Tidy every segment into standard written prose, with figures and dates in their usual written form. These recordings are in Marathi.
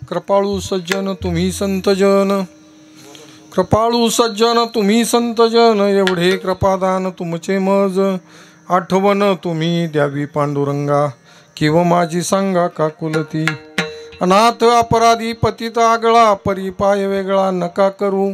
कृपाळू सज्जन तुम्ही संतजन, कृपाळू सज्जन तुम्ही संतजन, एवढे कृपादान तुमचे मज, आठवण तुम्ही द्यावी पांडुरंगा, किंवा माझी सांगा काकुलती, अनाथ अपराधी पतित आगळा, परिपाय वेगळा नका करू,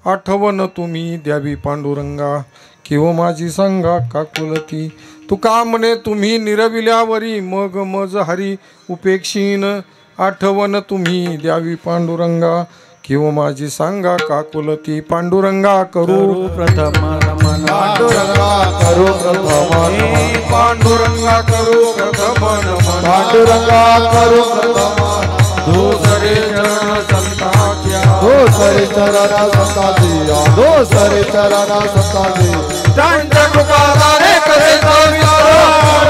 आठवण तुम्ही द्यावी पांडुरंगा, किंवा माझी सांगा काकुलती, तुका म्हणे तुम्ही निरविल्यावरी, मग मज हरी उपेक्षीन, आठवण तुम्ही द्यावी पांडुरंगा, किंवा माझी सांगा काकुलती, पांडुरंगा करू प्रथम नमन, पांडुरंगा करू प्रथम नमन, पांडुरंगा करू प्रथम नमन, पांडुरंगा करू प्रथम नमन, दुसरे चरण संताच्या, दुसरे चरण संताजिया, दुसरे चरण संताजी, त्यांच्या कृपादाने कधीचा विस्तार,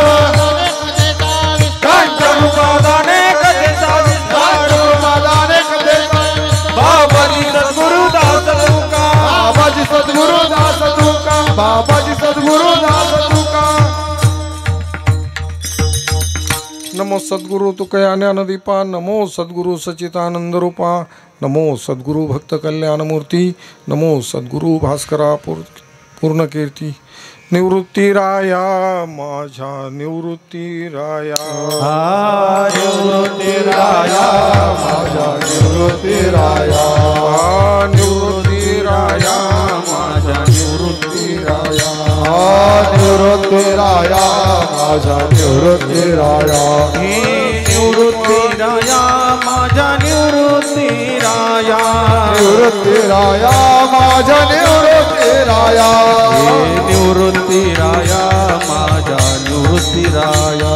त्यांच्या कृपादाने कधीचा विस्तार, कृपादाने कधीचा बाबाजी सद्गुरु दास तुका, बाबाजी सद्गुरु दास तुका, बाबाजी सद्गुरु दास तुका, नमो सद्गुरु तुकया ज्ञानदीपा, नमो सद्गुरु सच्चिदानंद रूपा, नमो सद्गुरु भक्त कल्याणमूर्ती, नमो सद्गुरु भास्करा पूर्ण कीर्ती, निवृत्ती राया माझ्या निवृत्ती राया, निवृत्ती राया माझ्या निवृत्ती राया, निवृत्ती राया माझ्या निवृत्ती राया, निवृत्ती राया माझ्या निवृत्ती राया, निवृत्ती राया माझ्या निवृत्ती राया, निवृत्ती राया माझ्या निवृत्ती राया, निवृत्ती राया माझ्या निवृत्ती राया,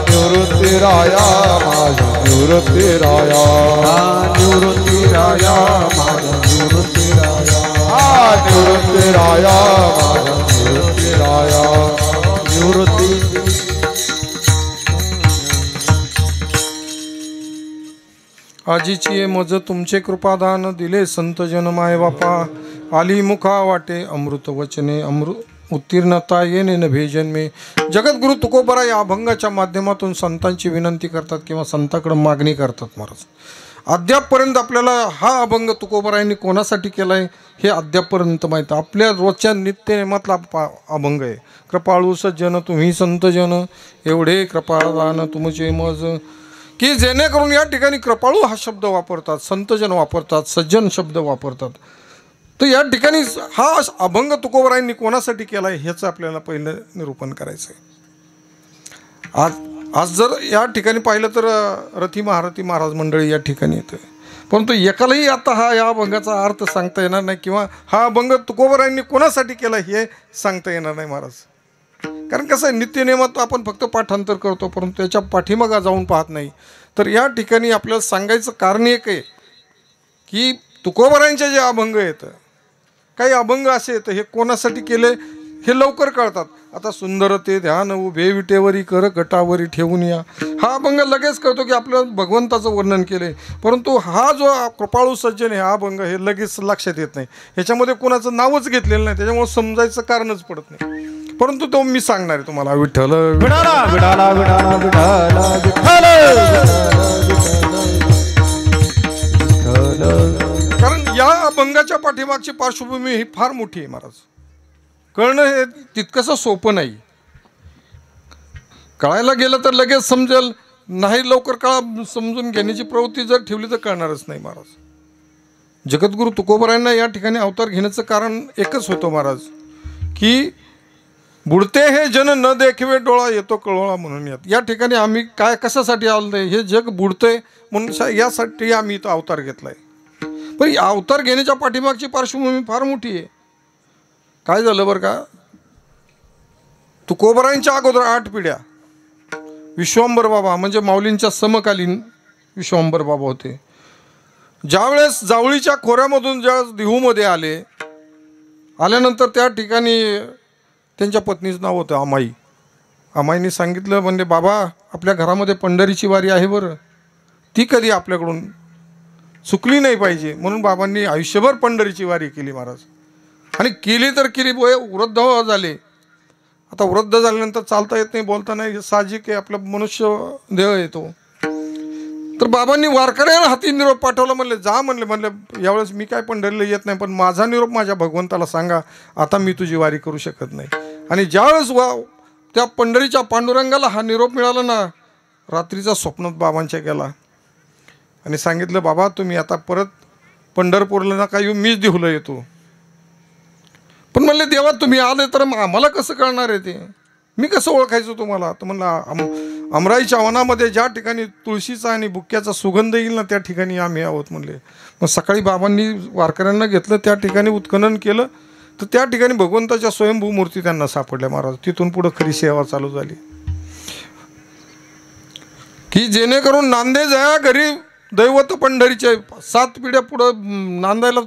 निवृत्ती राया माझ्या निवृत्ती राया, निवृत्ती राया माझ्या निवृत्ती राया, निवृत्ती राया माझ्या निवृत्ती राया, निवृत्ती आजीची मज तुमचे कृपादान, दिले संत जन माय बापा, आली मुखा वाटे अमृत वचने, अमृत उत्तीर्णता येणे नभे जन्मे, जगद्गुरु तुकोबरा या अभंगाच्या माध्यमातून संतांची विनंती करतात किंवा संताकडे मागणी करतात महाराज. अद्यापपर्यंत आपल्याला हा अभंग तुकोबरायांनी कोणासाठी केला आहे हे अद्यापपर्यंत माहीत, आपल्या रोजच्या नित्यनेमातला अभंग आहे. कृपाळू सज्जन तुम्ही संतजन, एवढे कृपादान तुमचे मज, की जेणेकरून या ठिकाणी कृपाळू हा शब्द वापरतात, संतजन वापरतात, सज्जन शब्द वापरतात. तर या ठिकाणी हा अभंग तुकोबरायांनी कोणासाठी केला आहे ह्याचं आपल्याला पहिलं निरूपण करायचं आहे. आज जर या ठिकाणी पाहिलं तर रथी महारथी महाराज मंडळी या ठिकाणी येतं, परंतु एकालाही आता हा या अभंगाचा अर्थ सांगता येणार नाही किंवा हा अभंग तुकोबरायांनी कोणासाठी केला हे सांगता येणार नाही महाराज. कारण कसं आहे, नित्यनेमात आपण फक्त पाठांतर करतो परंतु त्याच्या पाठीमागा जाऊन पाहत नाही. तर या ठिकाणी आपल्याला सांगायचं कारण एक आहे की तुकोबरायांचे जे अभंग आहेत, काही अभंग असे आहेत हे कोणासाठी केले हे लवकर कळतात. आता सुंदर ते ध्यान उभे विटेवरी कर गटावरी ठेवून या, हा अभंग लगेच कळतो की आपल्याला भगवंताचं वर्णन केले. परंतु हा जो कृपाळू सज्जन हा अभंग हे लगेच लक्षात येत नाही, ह्याच्यामध्ये कोणाचं नावच घेतलेलं नाही, त्याच्यामुळे समजायचं कारणच पडत नाही. परंतु तो मी सांगणार आहे तुम्हाला. विठ्ठल विठाला विठाला विठाला विठाला विठाला. कारण या अभंगाच्या पाठीमागची पार्श्वभूमी ही फार मोठी आहे महाराज. कळणं हे तितकंसं सोपं नाही. कळायला गेलं तर लगेच समजेल, नाही लवकर समजून घेण्याची प्रवृत्ती जर ठेवली तर कळणारच नाही महाराज. जगद्गुरु तुकोबरायांना या ठिकाणी अवतार घेण्याचं कारण एकच होतं महाराज, की बुडते हे जन न देखवे डोळा येतो कळोळा म्हणून या ठिकाणी आम्ही काय कशासाठी आलोय, हे जग बुडतंय म्हणून यासाठी आम्ही इथं अवतार घेतलाय. पण अवतार घेण्याच्या पाठीमागची पार्श्वभूमी फार मोठी आहे. काय झालं बरं का, तुकोबरायांच्या अगोदर 8 पिढ्या विश्वांबर बाबा म्हणजे माऊलींच्या समकालीन विश्वांबर बाबा होते. ज्यावेळेस जावळीच्या खोऱ्यामधून ज्या देहूमध्ये आल्यानंतर त्या ठिकाणी त्यांच्या पत्नीचं नाव होतं अमाई. अमाईने सांगितलं, म्हणजे बाबा आपल्या घरामध्ये पंढरीची वारी आहे बरं, ती कधी आपल्याकडून चुकली नाही पाहिजे म्हणून बाबांनी आयुष्यभर पंढरीची वारी केली महाराज. आणि केली तर केली, वृद्ध झाले. आता वृद्ध झाल्यानंतर चालता येत नाही, बोलता नाही, साहजिक आहे, आपला मनुष्य देह येतो. तर बाबांनी वारकऱ्यांना हाती निरोप पाठवला. म्हणले जा म्हणले यावेळेस मी काय पंढरीला येत नाही, पण माझा निरोप माझ्या भगवंताला सांगा, आता मी तुझी वारी करू शकत नाही. आणि ज्यावेळेस त्या पंढरीच्या पांडुरंगाला हा निरोप मिळाला ना, रात्रीचा स्वप्नात बाबांच्या गेला आणि सांगितलं बाबा तुम्ही आता परत पंढरपूरला नका येऊ, मीच देहुला येतो. पण म्हणले देवा तुम्ही आले तर आम्हाला कसं कळणार आहे ते, मी कसं ओळखायचं तुम्हाला. तर म्हणलं अमराईच्या वनामध्ये ज्या ठिकाणी तुळशीचा आणि बुक्क्याचा सुगंध येईल ना त्या ठिकाणी आम्ही आहोत म्हणले. मग सकाळी बाबांनी वारकऱ्यांना घेतलं, त्या ठिकाणी उत्खनन केलं, तर त्या ठिकाणी भगवंताच्या स्वयंभू मूर्ती त्यांना सापडल्या महाराज. तिथून पुढं खरी सेवा चालू झाली, की जेणेकरून नांदेड या घरी दैवत पंढरीचे 7 पिढ्या पुढं नांदायला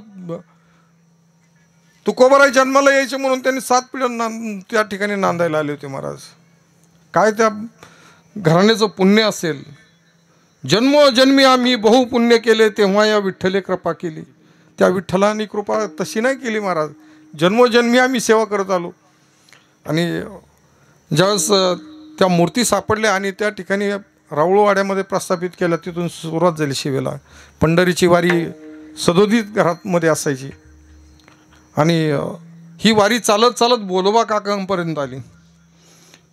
तुकोबाराय जन्माला यायचे म्हणून त्यांनी 7 पिढ्या त्या ठिकाणी नांदायला आले होते महाराज. काय त्या घराण्याचं पुण्य असेल. जन्मोजन्मी आम्ही बहु पुण्य केले, तेव्हा या विठ्ठले कृपा केली. त्या विठ्ठलाने कृपा तशी नाही केली महाराज, जन्मोजन्मी आम्ही सेवा करत आलो. आणि ज्यावेळेस त्या मूर्ती सापडल्या आणि त्या ठिकाणी राऊळवाड्यामध्ये प्रस्थापित केल्या, तिथून सुरुवात झाली शिवेला. पंढरीची वारी सदोदित घरामध्ये असायची आणि ही वारी चालत चालत बोलोबा काकांपर्यंत आली,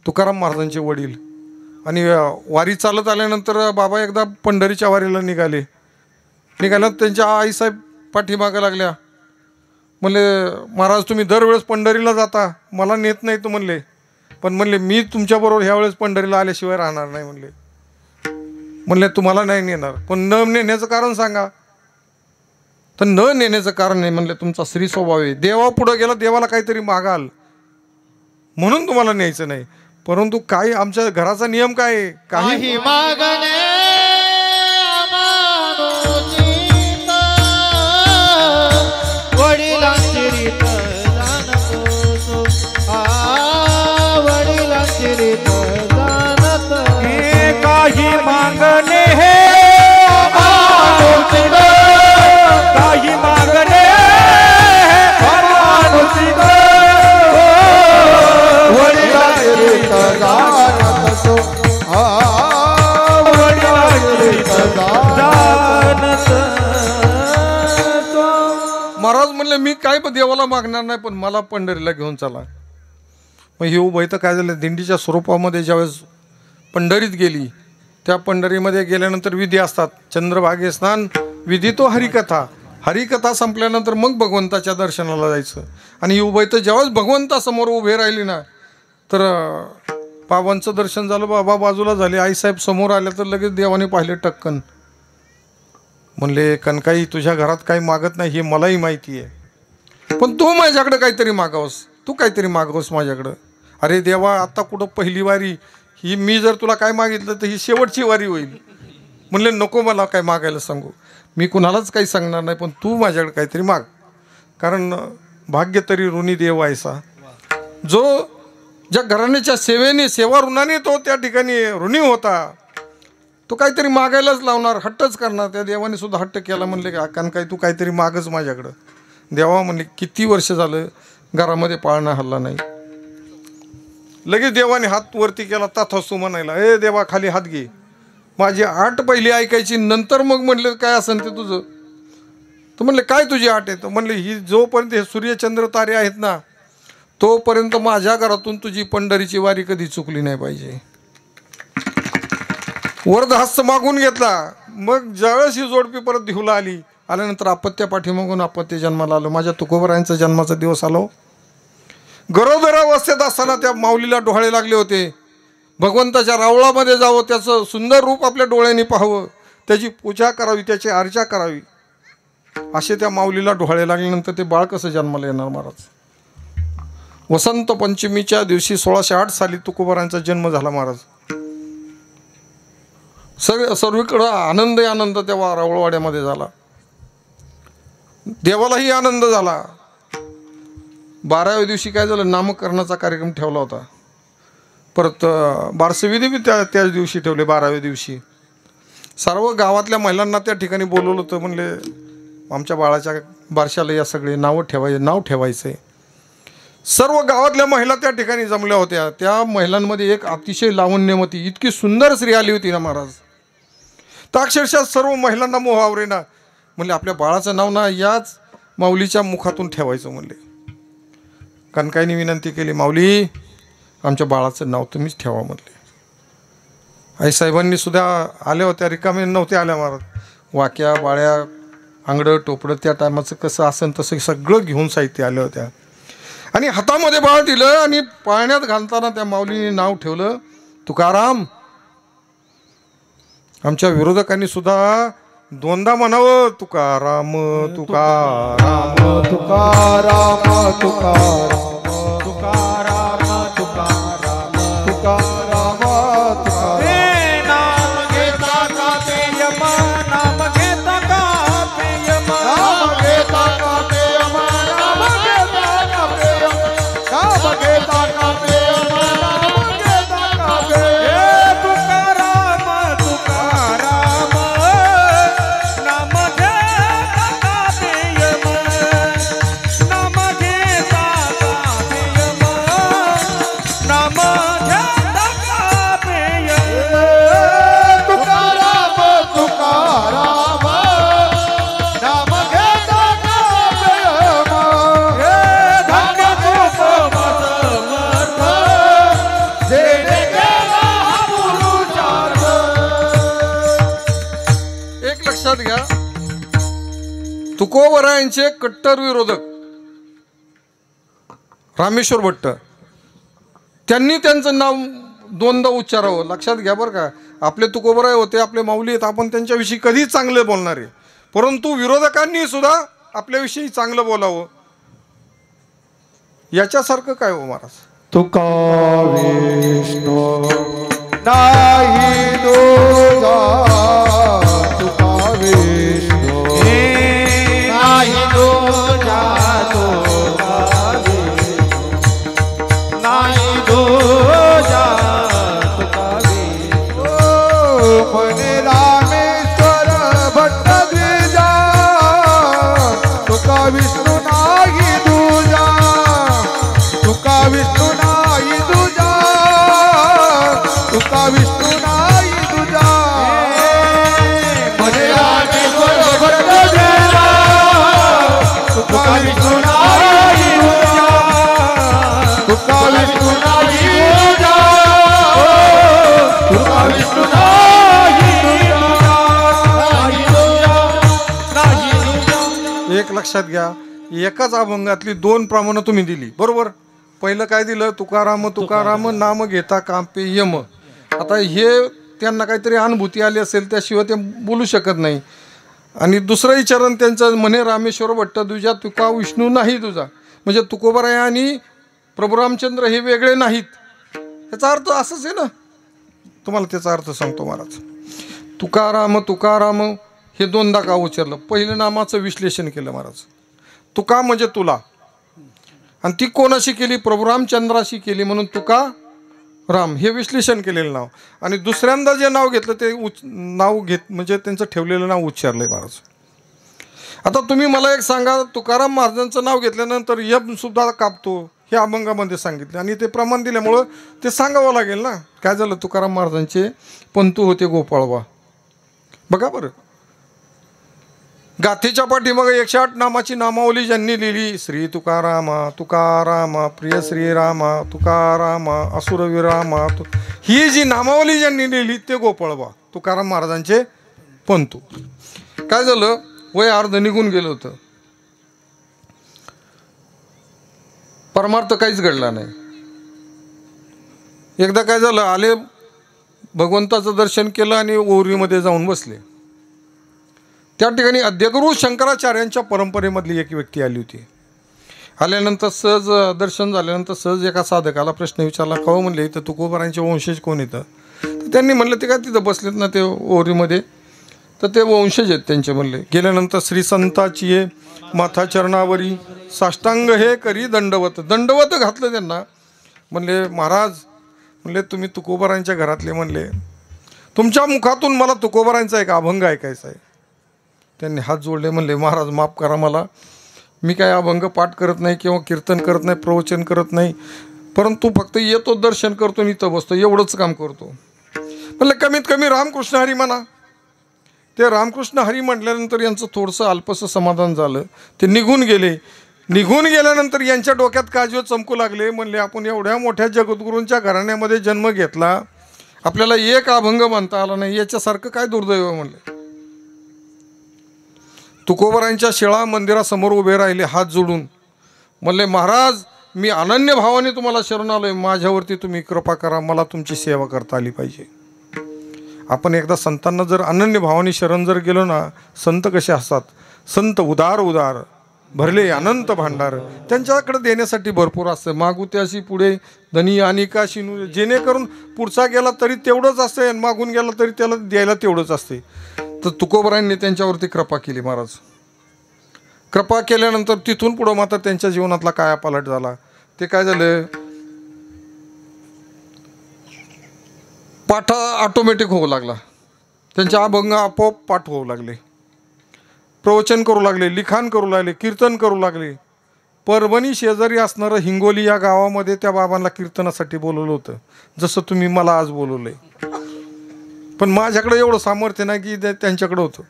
तुकाराम महाराजांचे वडील. आणि वारी चालत आल्यानंतर बाबा एकदा पंढरीच्या वारीला निघाल्या त्यांच्या आईसाहेब पाठीमागं लागल्या. म्हणले महाराज तुम्ही दरवेळेस पंढरीला जाता, मला नेत नाही तो म्हणले, पण म्हणले मी तुमच्याबरोबर ह्यावेळेस पंढरीला आल्याशिवाय राहणार नाही म्हणले तुम्हाला नाही नेणार, पण न नेण्याचं कारण सांगा. तर न नेण्याचं कारण नाही म्हणले तुमचा स्त्री स्वभाव आहे, देवा पुढं गेला देवाला काहीतरी मागाल म्हणून तुम्हाला न्यायचं नाही. परंतु काही आमच्या घराचा नियम काय आहे, काही मागणे वडिलांची रीत जाणतो, वडिलांची रीत जाणत, काही मागणे हे काही मागणे वडिलांची रीत जाणत तो, वडिलांची रीत जाणत तो. महाराज म्हणले मी काय देवाला मागणार नाही, पण मला पंढरीला घेऊन चला. मग ही उभं इथं काय झालं, दिंडीच्या स्वरूपामध्ये ज्यावेळेस पंढरीत गेली, त्या पंढरीमध्ये गेल्यानंतर विधी असतात, चंद्रभागे स्नान विधी तो हरिकथा संपल्यानंतर मग भगवंताच्या दर्शनाला जायचं. आणि ही उभं इथं ज्यावेळेस भगवंतासमोर उभे राहिली ना, तर बाबांचं दर्शन झालं, बाबा बाजूला झाले, आईसाहेब समोर आल्या, तर लगेच देवाने पाहिले टक्कन. म्हणले कनकाई तुझ्या घरात काही मागत नाही हे मलाही माहिती आहे, पण तू माझ्याकडं काहीतरी मागावस, तू काहीतरी मागावस माझ्याकडं. अरे देवा आता कुठं पहिली वारी ही, मी जर तुला काय मागितलं तर ही शेवटची वारी होईल. म्हणले नको मला काय मागायला सांगू, मी कुणालाच काही सांगणार नाही, पण तू माझ्याकडे काहीतरी माग. कारण भाग्य तरी ऋणी देव व्हायचा, जो ज्या घराण्याच्या सेवेने सेवा ऋणाने तो त्या ठिकाणी ऋणी होता, तो काहीतरी मागायलाच लावणार, हट्टच करणार. त्या देवाने सुद्धा हट्ट केला. म्हणले का कनकाई तू काहीतरी मागच माझ्याकडं. देवा म्हणले किती वर्ष झालं घरामध्ये पाळणा हल्ला नाही. लगेच देवाने हात वरती केला, तथास्तु म्हणायला, ए देवा खाली हात घे, माझी आट पहिली ऐकायची, नंतर मग म्हणले काय असेल ते तुझं. तर म्हणले काय तुझी आट आहे. तर म्हणले ही जोपर्यंत हे सूर्यचंद्र तारे आहेत ना, तोपर्यंत माझ्या घरातून तुझी पंढरीची वारी कधी चुकली नाही पाहिजे. वरदहस्त मागून घेतला. मग ज्यावेळेस ही जोडपी परत देहुला आल्यानंतर आपत्या पाठीमागून आपत्य जन्माला आलं. माझ्या तुकोबारायांचा जन्माचा दिवस आलो. गरोदरावस्थेत असताना त्या माऊलीला डोहाळे लागले होते. भगवंताच्या रावळामध्ये जावं, त्याचं सुंदर रूप आपल्या डोळ्यांनी पाहावं, त्याची पूजा करावी, त्याची अर्चा करावी, असे त्या माऊलीला डोहाळे लागल्यानंतर ते बाळ कसं जन्माला येणार महाराज. वसंत पंचमीच्या दिवशी 1608 साली तुकोबारांचा जन्म झाला महाराज. सर्वीकडं आनंद तेव्हा रावळवाड्यामध्ये झाला. देवालाही आनंद झाला. 12व्या दिवशी काय झालं, नामकरणाचा कार्यक्रम ठेवला होता. परत बारसविधी बी त्याच दिवशी ठेवले. 12व्या दिवशी सर्व गावातल्या महिलांना त्या ठिकाणी बोलवलं होतं. म्हणले आमच्या बाळाच्या बारशाला या सगळे नाव ठेवायचं आहे. सर्व गावातल्या महिला त्या ठिकाणी जमल्या होत्या. त्या महिलांमध्ये एक अतिशय लावण्यमती इतकी सुंदर स्त्री आली होती ना महाराज. तर अक्षरशः सर्व महिलांना मोह आवरेना. म्हणले आपल्या बाळाचं नाव ना याच माऊलीच्या मुखातून ठेवायचं म्हणले. कणकाईने विनंती केली, माऊली आमच्या बाळाचं नाव तुम्हीच ठेवा म्हणले. आईसाहेबांनी सुद्धा आल्या होत्या, रिकामे नव्हते आल्या महाराज. वाक्या बाळ्या आंगडं टोपडं त्या टायमाचं कसं असेल तसं सगळं घेऊन साहित्य आल्या होत्या आणि हातामध्ये बाळ दिलं आणि पाळण्यात घालताना त्या माऊलीने नाव ठेवलं तुकाराम. आमच्या विरोधकांनी सुद्धा दोनदा म्हणावं तुकाराम तुकाराम तुकाराम तुकाराम तुकाराम तुकाराम तुकाराम हे नाम घेता का ते यमा, नाम घेता का ते यमा, नाम घेता का प्रेम, नाम घेता का प्रेम, नाम घेता का प्रेम, नाम घेता का प्रेम. हे तुकाराम तुकाराम नाम घेता का ते यमा, नाम घेता का ते यमा, नाम घेता का ते यमा. तुकाराम तुकाराम नाम घेता का प्रेम. हे धन्य खूप समर्थ, जेणे केला हा पुरुषार्थ. एक लक्षात घ्या, तुकोबरायांचे कट्टर विरोधक रामेश्वर भट्ट त्यांनी त्यांचं नाव दोनदा उच्चारावं. लक्षात घ्या बरं का, आपले तुकोबराय होते, आपले माऊली आहेत, आपण त्यांच्याविषयी कधीच चांगले बोलणार आहे, परंतु विरोधकांनी सुद्धा आपल्याविषयी चांगलं बोलावं. याच्यासारखं काय हो महाराज. तुका विष्णू नाही तुझा, तुका विष्णू नाही तुझा तुका विष्णू, नाही तुझा तुका विष्णू. म्हणे रामेश्वर भट्ट द्विजा, तुका विष्णू नाही तुझा, तुका विष्णू नाही तुझा, तुका विष्णू नाही तुझा. म्हणे रामेश्वर भट्ट द्विजा, तुका विष्णू नाही तुझा, तुका विष्णू नाही तुझा, तुका विष्णू नाही तुझा, नाही तुझा, नाही तुझा. एक लक्षात घ्या, एकाच अभंगातली दोन प्रमाणं तुम्ही दिली बरोबर. पहिलं काय दिलं, तुकाराम तुकाराम नाम घेता कांपे यम. आता हे त्यांना काहीतरी अनुभूती आली असेल, त्याशिवाय ते बोलू शकत नाही. आणि दुसरंही चरण त्यांचं म्हणे रामेश्वर भट्ट तुझ्या, तुका विष्णू नाही तुझा. म्हणजे तुकोबराय आणि प्रभू रामचंद्र हे वेगळे नाहीत. याचा अर्थ असंच आहे ना. तुम्हाला त्याचा अर्थ सांगतो महाराज. तुकाराम तुकाराम हे दोनदा का उच्चारलं. पहिलं नामाचं विश्लेषण केलं महाराज. तुका म्हणजे तुला, आणि ती कोणाशी केली, प्रभू रामचंद्राशी केली, म्हणून तुका राम हे विश्लेषण केलेलं नाव. आणि दुसऱ्यांदा जे नाव घेतलं ते नाव घेत म्हणजे त्यांचं ठेवलेलं नाव उच्चारलंय महाराज. आता तुम्ही मला एक सांगा, तुकाराम महाराजांचं नाव घेतल्यानंतर यम सुद्धा कापतो हे अभंगामध्ये सांगितले, आणि ते प्रमाण दिल्यामुळं ते सांगावं लागेल ना. काय झालं, तुकाराम महाराजांचे पंतू होते गोपाळवा. बघा बरं, गाथेच्या पाठीमागं 108 नामाची नामावली ज्यांनी लिहिली, श्री तुकारामा तुकारामा प्रिय श्रीरामा तुकारामा असुरविरामा, ही जी नामावली ज्यांनी लिहिली ते गोपाळवा तुकाराम महाराजांचे पंतू. काय झालं, वय अर्ध निघून गेलं होतं, परमार्थ काहीच घडला नाही. एकदा काय झालं, आले भगवंताचं दर्शन केलं आणि ओरीमध्ये जाऊन बसले. त्या ठिकाणी अध्यगुरु शंकराचार्यांच्या परंपरेमधली एक व्यक्ती आली होती. आल्यानंतर सहज दर्शन झाल्यानंतर सहज एका साधकाला प्रश्न विचारला, का म्हणले इथं तुकोबारांचे वंशज कोण येतं. तर त्यांनी म्हणलं ते काय तिथं बसलेत ना ते ओरीमध्ये, तर ते वंशज आहेत त्यांचे म्हणले. गेल्यानंतर श्री संताची ये माथा चरणावरी साष्टांग हे करी दंडवत, दंडवत घातलं त्यांना. म्हणले महाराज, म्हणले तुम्ही तुकोबारांच्या घरातले, म्हणले तुमच्या मुखातून मला तुकोबारांचा एक अभंग ऐकायचा आहे. त्यांनी हात जोडले, म्हणले महाराज माफ करा मला, मी काय अभंग पाठ करत नाही किंवा कीर्तन करत नाही, प्रवचन करत नाही, परंतु फक्त येतो दर्शन करतो आणि इथं बसतो, एवढंच काम करतो. म्हणलं कमीत कमी रामकृष्ण हरी म्हणा. ते रामकृष्ण हरी म्हटल्यानंतर यांचं थोडंसं अल्पसं समाधान झालं. ते निघून गेले. निघून गेल्यानंतर यांच्या डोक्यात काजवे चमकू लागले. म्हणले आपण एवढ्या मोठ्या जगद्गुरूंच्या घराण्यामध्ये जन्म घेतला, आपल्याला एक अभंग म्हणता आला नाही, याच्यासारखं काय दुर्दैव म्हणले. तुकोबरायांच्या शिळा मंदिरासमोर उभे राहिले हात जोडून. म्हणले महाराज मी अनन्य भावाने तुम्हाला शरण आलोय, माझ्यावरती तुम्ही कृपा करा, मला तुमची सेवा करता आली पाहिजे. आपण एकदा संतांना जर अनन्य भावाने शरण जर गेलो ना, संत कसे असतात, संत उदार उदार भरले अनंत भांडार, त्यांच्याकडे देण्यासाठी भरपूर असतं. मागू त्याशी पुढे धनी आणि का शिनू, जेणेकरून पुढचा गेला तरी तेवढंच असते आणि मागून गेला तरी त्याला द्यायला तेवढंच असते. तर तुकोबरायांनी त्यांच्यावरती कृपा केली महाराज. कृपा केल्यानंतर तिथून पुढं मात्र त्यांच्या जीवनातला कायापालट झाला. ते काय झालं, पाठ ऑटोमॅटिक होऊ लागला. त्यांच्या अभंग आपोआप पाठ होऊ लागले, प्रवचन करू लागले, लिखाण करू लागले, कीर्तन करू लागले. परभणी शेजारी असणारं हिंगोली या गावामध्ये त्या बाबांना कीर्तनासाठी बोलवलं होतं, जसं तुम्ही मला आज बोलवलंय. पण माझ्याकडे एवढं सामर्थ्य नाही की त्यांच्याकडे होतं.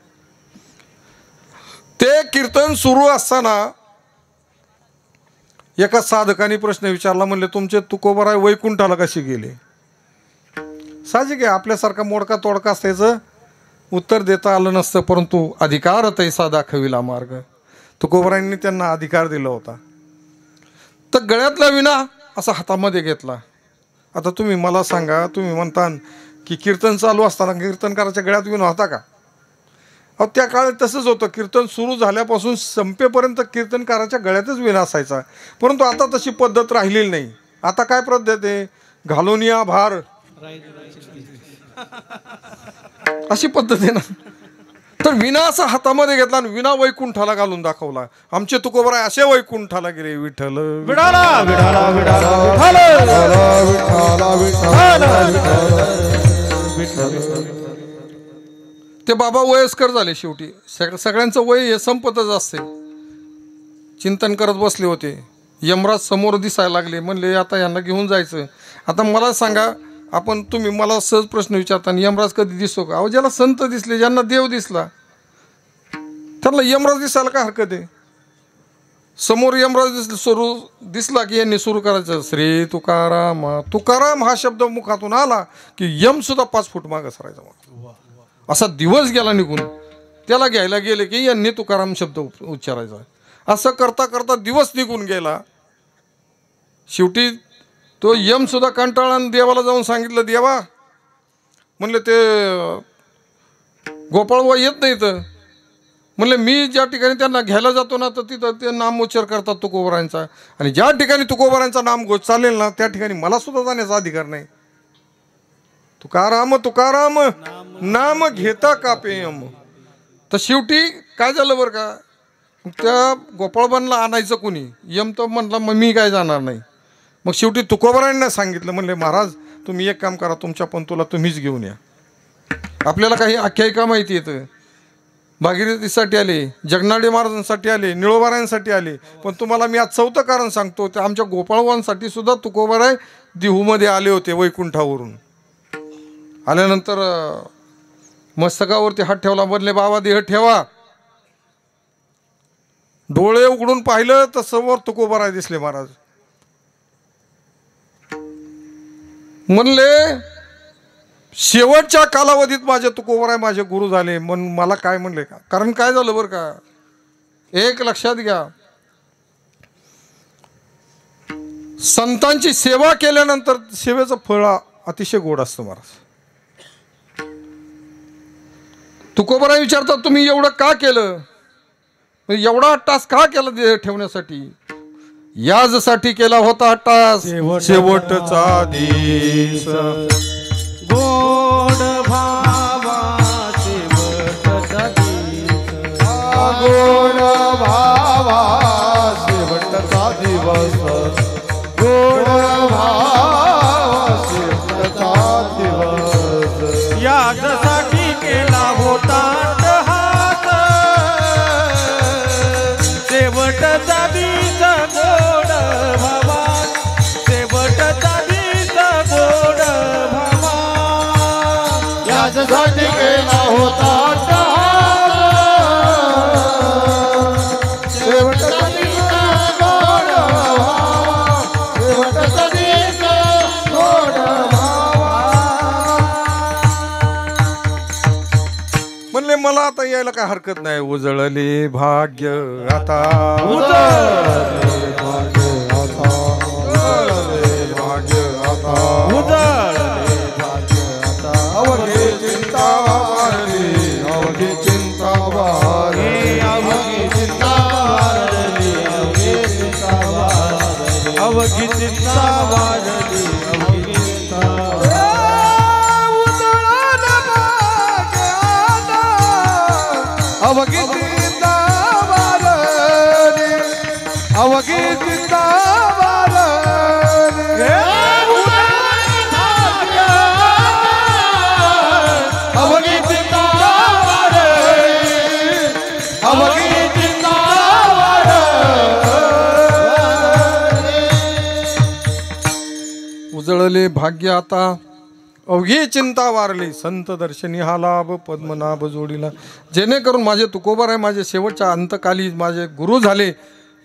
ते कीर्तन सुरू असताना एका साधकाने प्रश्न विचारला. म्हणले तुमचे तुकोबराय वैकुंठाला कसे गेले? साहजिक आहे, आपल्यासारखा मोडका तोडका असल्याचं उत्तर देता आलं नसतं, परंतु अधिकार तैसा दाखविला मार्ग. तुकोबरायांनी त्यांना अधिकार दिला होता. तर गळ्यातला विणा असा हातामध्ये घेतला. आता तुम्ही मला सांगा, तुम्ही म्हणता की कीर्तन चालू असताना कीर्तनकाराच्या गळ्यात विणा होता का? अहो त्या काळात तसंच होतं. कीर्तन सुरू झाल्यापासून संपेपर्यंत कीर्तनकाराच्या गळ्यातच विणा असायचा. परंतु आता तशी पद्धत राहिलेली नाही. आता काय पद्धत आहे, घालून या भार अशी पद्धत आहे ना. तर विणा असा हातामध्ये घेतला आणि विणा वैकुंठाला घालून दाखवला. आमचे तुकोबराय असे वैकुंठाला गेले. विठ्ठल विडाला विडाला विडाला ते बाबा वयस्कर झाले. शेवटी सगळ्यांचं वय हे संपतच असते. चिंतन करत बसले होते. यमराज समोर दिसायला लागले. म्हणले आता यांना घेऊन जायचं. आता मला सांगा, तुम्ही मला सहज प्रश्न विचारता, यमराज कधी दिसतो का? अहो ज्याला संत दिसले, ज्यांना देव दिसला, त्यांना यमराज दिसायला काय हरकत आहे? समोर यमराज दिसला की यांनी सुरू करायचं, श्री तुकाराम. तुकाराम हा शब्द मुखातून आला की यम सुद्धा 5 फूट मागं सरायचा. असा दिवस गेला निघून. त्याला घ्यायला गेले की यांनी तुकाराम शब्द उच्चारायचा. असं करता करता दिवस निघून गेला. शेवटी तो यम सुद्धा कंटाळा देवाला जाऊन सांगितलं, देवा म्हणले ते गोपाळबा येत नाही तर. म्हणले मी ज्या ठिकाणी त्यांना घ्यायला जातो ना, तर तिथं ते नामोच्चार करतात तुकोबरायांचा, आणि ज्या ठिकाणी तुकोबरायांचा नाम चालेल ना त्या ठिकाणी मला सुद्धा जाण्याचा अधिकार नाही. तुकाराम तुकाराम नाम घेता का पेयम. तर शेवटी काय झालं बरं का, त्या गोपाळबांना आणायचं कोणी? यम तर म्हणला मग मी काय जाणार नाही. मग शेवटी तुकोबरायांना सांगितलं. म्हणले महाराज तुम्ही एक काम करा, तुमच्या पंतूला तुम्हीच घेऊन या. आपल्याला काही आख्यायिका माहिती येतं. भागीरथीसाठी आले, जगनाडे महाराजांसाठी आले, निळोबारायांसाठी आले. पण तुम्हाला मी आज 4थं कारण सांगतो. ते आमच्या गोपाळवांसाठी सुद्धा तुकोबराय देहूमध्ये आले होते. वैकुंठावरून आल्यानंतर मस्तकावरती हात ठेवला. म्हणले बाबा देह ठेवा. डोळे उघडून पाहिलं तर समोर तुकोबराय दिसले महाराज. म्हणले शेवटच्या कालावधीत माझे तुकोबराय माझे गुरु झाले. मला काय म्हणले का, कारण काय झालं बरं का, एक लक्षात घ्या, संतांची सेवा केल्यानंतर सेवेचं फळ अतिशय गोड असतं महाराज. तुकोबराय विचारतात तुम्ही एवढं का केलं, एवढा टास का केला देह ठेवण्यासाठी? याजसाठी केला होता टास शेवटचा दिस. गोड भावा शेवटचा दिवस, गोड भावा शेवटचा दिवस, गोड भावा शेवटचा दिवस. यासाठी केला होता हात शेवटचा दिवस. गोड भावा शेवटचा दिवस, गोड भावा यासाठी केला होता म्हणले मला आता यायला काय हरकत नाही. उजळले भाग्य आता, उजळले भाग्य आता, उजळले भाग्य आता, उजळले भाग्य आता. अवघे चिंता वारली, अवघे चिंता वारली, अवघी चिंता वारली, अवघी चिंता वारली, अवघी चिंता वारली, अवघी चिंता अवघी चिंता वारली, अवघी चिंता वारली, अवघी चिंता वारली, अवघी चिंता वारली. उजळले भाग्य आता, अवघी चिंता वारली. संत दर्शनी हा लाभ पद्मनाभ जोडीला. जेणेकरून माझे तुकोबर आहे, माझे शेवटच्या अंतकाली माझे गुरु झाले,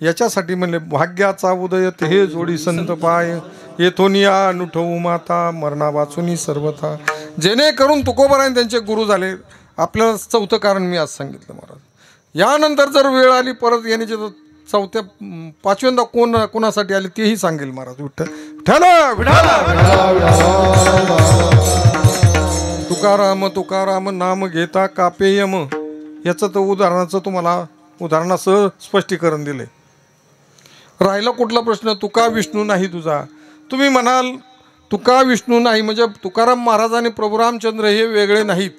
याच्यासाठी म्हणले भाग्याचा उदय ते जोडी संत पाय, येथून या नुठवू माता मरणा वाचुनी सर्वथा. जेणेकरून तुकोबर आहे त्यांचे गुरु झाले. आपल्याला चौथं कारण मी आज सांगितलं महाराज. यानंतर जर वेळ आली परत येण्याची तर चौथ्या पाचव्यांदा कोणासाठी आले तेही सांगेल महाराज. तुकाराम तुकाराम नाम घेता कापेयम, याचं तर उदाहरणाचं तुम्हाला उदाहरणासह स्पष्टीकरण दिले. राहिला कुठला प्रश्न? तुका विष्णू नाही तुझा. तुम्ही म्हणाल तुका विष्णू नाही म्हणजे तुकाराम महाराज आणि प्रभू रामचंद्र हे वेगळे नाहीत,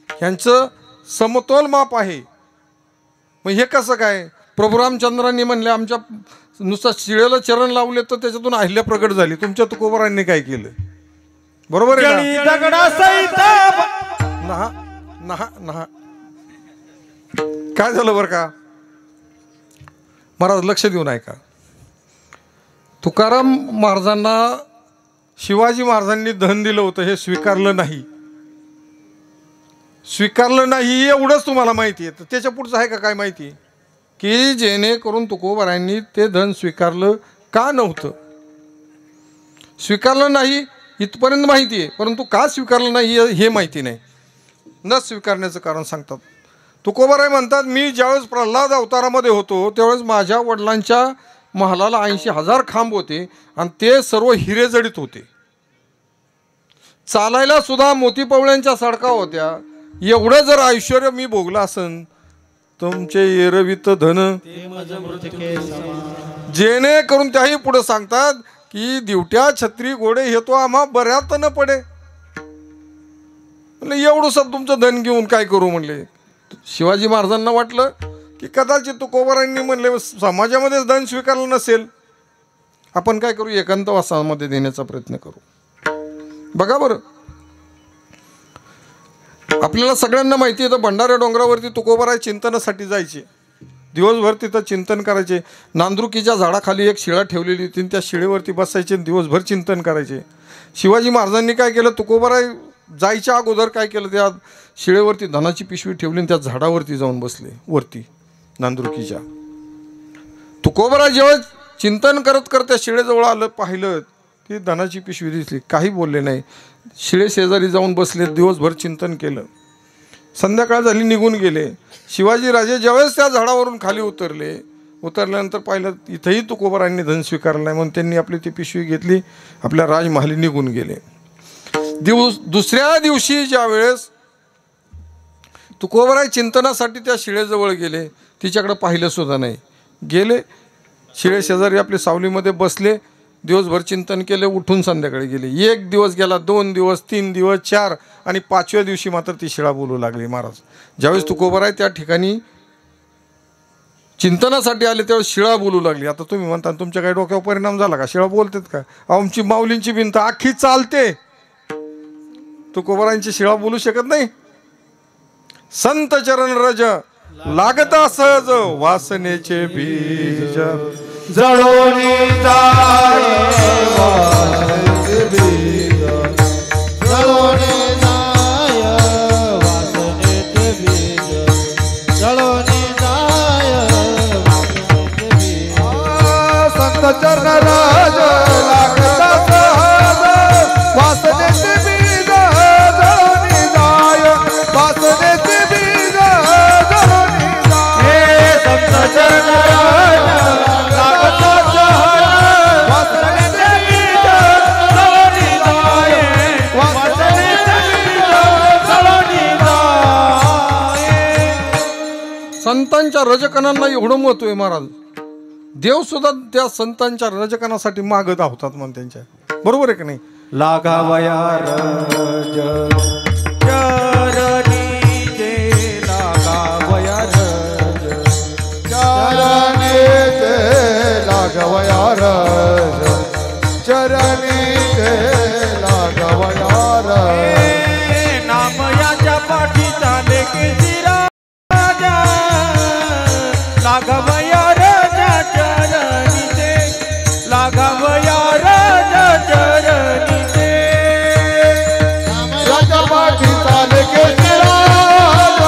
ह्यांचं समतोल माप आहे. मग हे कसं काय? प्रभू रामचंद्रांनी म्हणले आमच्या नुसतं शिळेला चरण लावले तर त्याच्यातून अहिल्या प्रगट झाली. तुमच्या तुकोबरांनी काय केलं? बरोबर आहे ना? काय झालं बरं का महाराज? लक्ष देऊन ऐका. तुकाराम महाराजांना शिवाजी महाराजांनी धन दिलं होतं, हे स्वीकारलं नाही. स्वीकारलं नाही एवढंच तुम्हाला माहिती आहे. तर त्याच्या पुढचं आहे का काय माहिती? की जेणेकरून तुकोबारायांनी ते धन स्वीकारलं का नव्हतं? स्वीकारलं नाही इथपर्यंत माहिती आहे, परंतु का स्वीकारलं नाही हे माहिती नाही. न स्वीकारण्याचं कारण सांगतात. तुकोबाराय म्हणतात मी ज्यावेळेस प्रल्हाद अवतारामध्ये होतो त्यावेळेस माझ्या वडिलांच्या महालाला 80,000 खांब होते आणि ते सर्व हिरे जडित होते. चालायला सुद्धा मोतीपवळ्यांच्या सडका होत्या. एवढं जर ऐश्वर्य मी भोगलं असन, तुमचे एरवित धन, जेणेकरून त्याही पुढे सांगतात की दिवट्या छत्री घोडे हे तो आम्हा बऱ्यात न पडे. म्हणले एवढं सब तुमचं धन घेऊन काय करू म्हणले. शिवाजी महाराजांना वाटलं की कदाचित तुकोबारांनी म्हणले समाजामध्येच धन स्वीकारलं नसेल, आपण काय करू एकांतवासामध्ये देण्याचा प्रयत्न करू. बघा बरं, आपल्याला सगळ्यांना माहिती आहे तर भंडाऱ्या डोंगरावरती तुकोबाराय चिंतनासाठी जायचे. दिवसभर तिथं चिंतन करायचे. नांदुरकीच्या झाडाखाली एक शिळा ठेवलेली होती, त्या शिळेवरती बसायचे, दिवसभर चिंतन करायचे. शिवाजी महाराजांनी काय केलं, तुकोबाराय जायच्या अगोदर काय केलं, त्या शिळेवरती धनाची पिशवी ठेवली आणि त्या झाडावरती जाऊन बसले वरती नांदुरकीच्या. तुकोबाराय जेव्हा चिंतन करत करत त्या शिळेजवळ आलं, पाहिलं ती धनाची पिशवी दिसली, काही बोलले नाही. शिळे शेजारी जाऊन बसले, दिवसभर चिंतन केलं. संध्याकाळ झाली, निघून गेले. शिवाजी राजे ज्यावेळेस त्या झाडावरून खाली उतरल्यानंतर पाहिलं इथंही तुकोबारायांनी धन स्वीकारलं नाही, म्हणून त्यांनी आपली ती पिशवी घेतली, आपल्या राजमहाली निघून गेले. दुसऱ्या दिवशी ज्या वेळेस तुकोबाराय चिंतनासाठी त्या शिळेजवळ गेले, तिच्याकडे पाहिलं सुद्धा नाही. गेले शिळे शेजारी आपल्या सावलीमध्ये बसले, दिवसभर चिंतन केले, उठून संध्याकाळी गेले. 1 दिवस गेला, 2 दिवस, 3 दिवस, 4 आणि 5व्या दिवशी मात्र ती शिळा बोलू लागली. महाराज ज्यावेळेस तुकोबाराय त्या ठिकाणी चिंतनासाठी आले त्यावेळेस शिळा बोलू लागली. आता तुम्ही म्हणता तुमच्या काही डोक्यावर परिणाम झाला का? शिळा बोलतात का? आमची माऊलींची भिंत अख्खी चालते, तुकोबारायांची शिळा बोलू शकत नाही. संत चरण रज लागता सहज वासनेचे बीज, जळोनी जाय वासनेचे बीज, जळोनी जाय वासनेचे बीज, जळोनी जाय वासनेचे बीज. संत चरण राज लागता सहज वासनेचे बीज, जळोनी जाय वासनेचे बीज. संतांच्या रजकणांना एवढं महत्व आहे महाराज. देव सुद्धा त्या संतांच्या रजकणासाठी मागं धावतात म्हणून त्यांच्या. बरोबर आहे की नाही? लागावया रज चरणी जे लागावया रज चरणी ते लागवया रज चरणी ते लागवया रज नाम याच्या पाठी चाले केसी राजा लागावया रज चरणी ते लागावया रज चरणी ते राजपाठी चाले केसी राज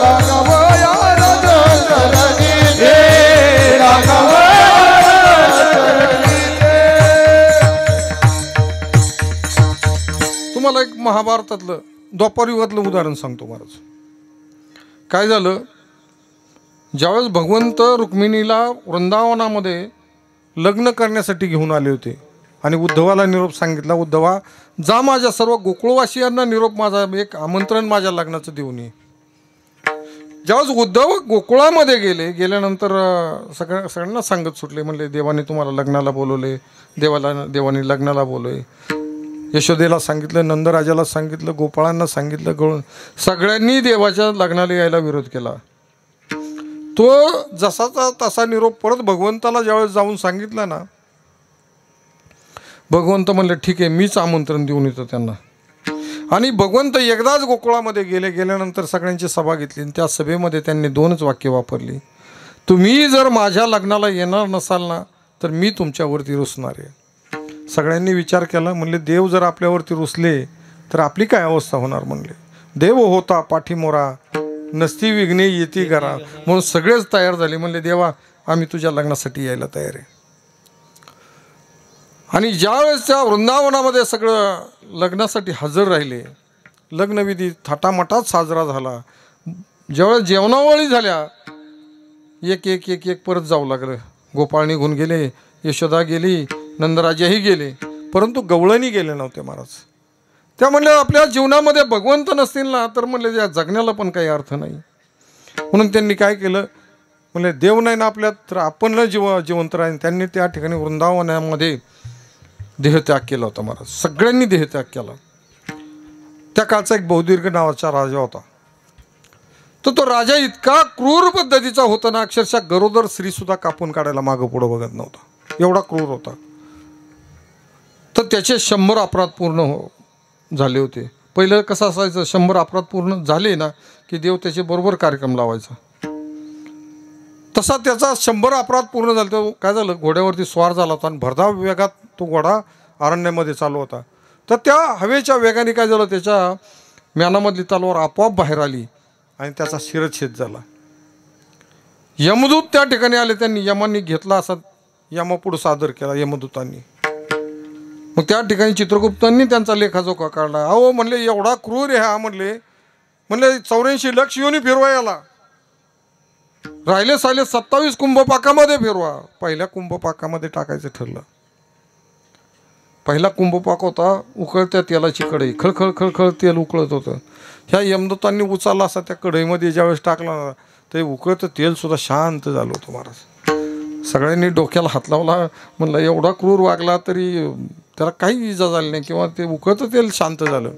लागवया रज चरणी ते लागवया चरणी ते. तुम्हाला एक महाभारतातलं द्वापार युगातलं उदाहरण सांगतो महाराज. काय झालं, ज्यावेळेस भगवंत रुक्मिणीला वृंदावनामध्ये लग्न करण्यासाठी घेऊन आले होते आणि उद्धवाला निरोप सांगितला, उद्धवा जा माझ्या सर्व गोकुळवासियांना निरोप, माझा एक आमंत्रण माझ्या लग्नाचं देऊन ये. ज्यावेळेस उद्धव गोकुळामध्ये गेल्यानंतर सगळ्यांना सांगत सुटले, म्हणले देवाने तुम्हाला लग्नाला बोलवले, देवाने लग्नाला बोलवले. यशोदेला सांगितलं, नंदराजाला सांगितलं, गोपाळांना सांगितलं, सगळ्यांनी देवाच्या लग्नाला यायला विरोध केला. तो जसाचा तसा निरोप परत भगवंताला ज्यावेळेस जाऊन सांगितला ना, भगवंत म्हणले ठीक आहे, मीच आमंत्रण देऊन येतो त्यांना. आणि भगवंत एकदाच गोकुळामध्ये गेल्यानंतर सगळ्यांची सभा घेतली आणि त्या सभेमध्ये त्यांनी 2च वाक्य वापरली, तुम्ही जर माझ्या लग्नाला येणार नसाल ना तर मी तुमच्यावरती रुसणार आहे. सगळ्यांनी विचार केला, म्हणले देव जर आपल्यावरती रुसले तर आपली काय अवस्था होणार. म्हणले देव होता पाठीमोरा नसती विघ्ने येती घरा. म्हणून सगळेच तयार झाले, म्हणले देवा आम्ही तुझ्या लग्नासाठी यायला तयार आहे. आणि ज्यावेळेस त्या वृंदावनामध्ये सगळं लग्नासाठी हजर राहिले, लग्नविधी थाटामाटात साजरा झाला. ज्यावेळेस जेवणावळी झाल्या, एक एक एक एक परत जाऊ लागलं. गोपाळ निघून गेले, यशोदा गेली, नंदराजाही गेले, परंतु गवळणी गेले नव्हते महाराज. त्या म्हणले आपल्या जीवनामध्ये भगवंत नसतील ना तर म्हणले या जगण्याला पण काही अर्थ नाही. म्हणून त्यांनी काय केलं, म्हणले देव नाही ना आपल्यात तर आपण जिवंत राहील. त्यांनी त्या ठिकाणी वृंदावनामध्ये देहत्याग केला होता महाराज. सगळ्यांनी देहत्याग केला. त्या काळचा एक बहुदीर्घ नावाचा राजा होता. तर तो राजा इतका क्रूर पद्धतीचा होता ना, अक्षरशः गरोदर स्त्रीसुद्धा कापून काढायला मागं पुढं बघत नव्हता, एवढा क्रूर होता. तर त्याचे 100 अपराध पूर्ण झाले होते. पहिलं कसं असायचं, 100 अपराध पूर्ण झाले ना की देव त्याचे बरोबर कार्यक्रम लावायचा. तसा त्याचा 100 अपराध पूर्ण झाले. तो काय झालं, घोड्यावरती स्वार झाला होता आणि भरधाव वेगात तो घोडा अरण्यामध्ये चालू होता. तर त्या हवेच्या वेगाने काय झालं, त्याच्या म्यानामधली तलवार आपोआप बाहेर आली आणि त्याचा शिरच्छेद झाला. यमदूत त्या ठिकाणी आले, त्यांनी यमांनी घेतला असा यमापुढं सादर केला यमदूतांनी. मग त्या ठिकाणी चित्रगुप्तांनी त्यांचा लेखाजोखा काढला. अहो म्हणले एवढा क्रूर आहे हा, म्हणले 84 लक्ष योनी फिरवा याला, राहिले साले 27 कुंभपाकामध्ये फिरवा. पहिल्या कुंभपाकामध्ये टाकायचं ठरलं. पहिला कुंभपाक होता उकळत्या तेलाची कढई, खळखळ खळखळ तेल उकळत होतं. ह्या यमदूतांनी उचलला असा त्या कढईमध्ये ज्यावेळेस टाकला ना, ते उकळतं तेल सुद्धा शांत झालं होतं महाराज. सगळ्यांनी डोक्याला हात लावला, म्हणलं एवढा क्रूर वागला तरी त्याला काही इजा झाली नाही किंवा ते उकळतं तेल शांत झालं.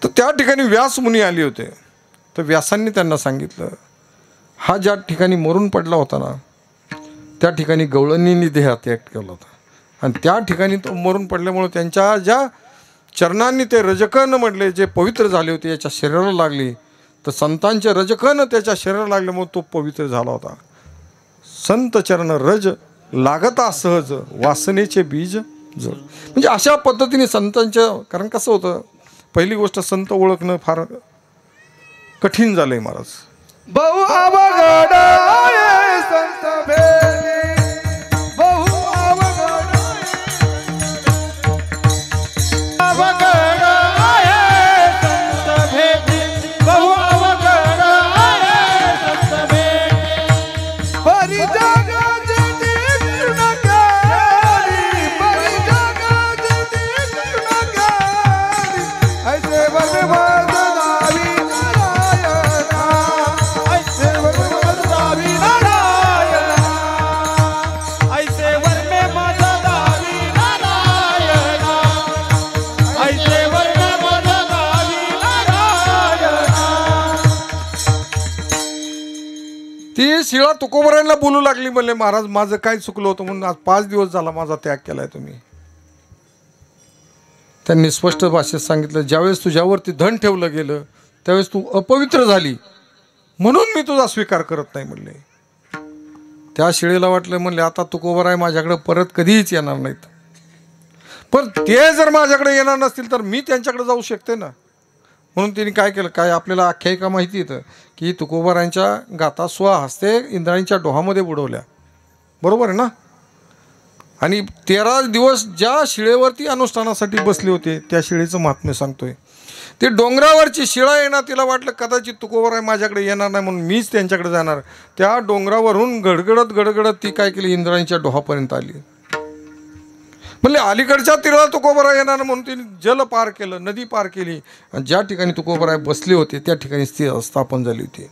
तर त्या ठिकाणी व्यास मुनी आले होते. तर व्यासांनी त्यांना सांगितलं, हा ज्या ठिकाणी मरून पडला होता ना त्या ठिकाणी गवळणींनी देहत्याग केला होता आणि त्या ठिकाणी तो मरून पडल्यामुळे त्यांच्या ज्या चरणांनी ते रजकण म्हटले जे पवित्र झाले होते याच्या शरीराला लागली. तर संतांचे रजकण त्याच्या शरीराला लागल्यामुळे तो पवित्र झाला होता. संत चरण रज लागता सहज वासनेचे बीज जड. म्हणजे अशा पद्धतीने संतांच्या, कारण कसं होतं, पहिली गोष्ट संत ओळखणं फार कठीण झालंय महाराज. बहु अवघड आहे संत भेटी, बहु अवघड आहे संत भेटी, बहु अवघड आहे संत भेटी. परी जगाची कृष्णकारी, परी जगाची कृष्णकारी, ऐसे भगवत नावी नारायणा, ती शिळा तुकोबरायांना बोलू लागली, म्हणले महाराज माझं काय चुकलं होतं म्हणून आज 5 दिवस झाला माझा त्याग केलाय तुम्ही. त्यांनी स्पष्ट भाषेत सांगितलं, ज्यावेळेस तुझ्यावरती धन ठेवलं गेलं त्यावेळेस तू अपवित्र झाली म्हणून मी तुझा स्वीकार करत नाही म्हणले. त्या शिळेला वाटलं, म्हणले आता तुकोबराय माझ्याकडे परत कधीच येणार नाहीत, पण ते जर माझ्याकडे येणार नसतील तर मी त्यांच्याकडे जाऊ शकते ना. म्हणून त्यांनी काय केलं, काय आपल्याला आख्यायिका माहिती येतं की तुकोबरायांच्या गाथा स्वहस्ते इंद्राणीच्या डोहामध्ये बुडवल्या, बरोबर आहे ना. आणि 13 दिवस ज्या शिळेवरती अनुष्ठानासाठी बसले होते त्या शिळेचं महात्म्य सांगतोय. ते डोंगरावरची शिळा आहे ना, तिला वाटलं कदाचित तुकोबराय माझ्याकडे येणार नाही म्हणून मीच त्यांच्याकडे जाणार. त्या डोंगरावरून गडगडत गडगडत ती काय केली, इंद्राणीच्या डोहापर्यंत आली. म्हणले अलीकडच्या तीराला तुकोबराय येणार म्हणून तिने जल पार केलं, नदी पार केली, आणि ज्या ठिकाणी तुकोबराय बसले होते त्या ठिकाणी ती स्थापन झाली होती.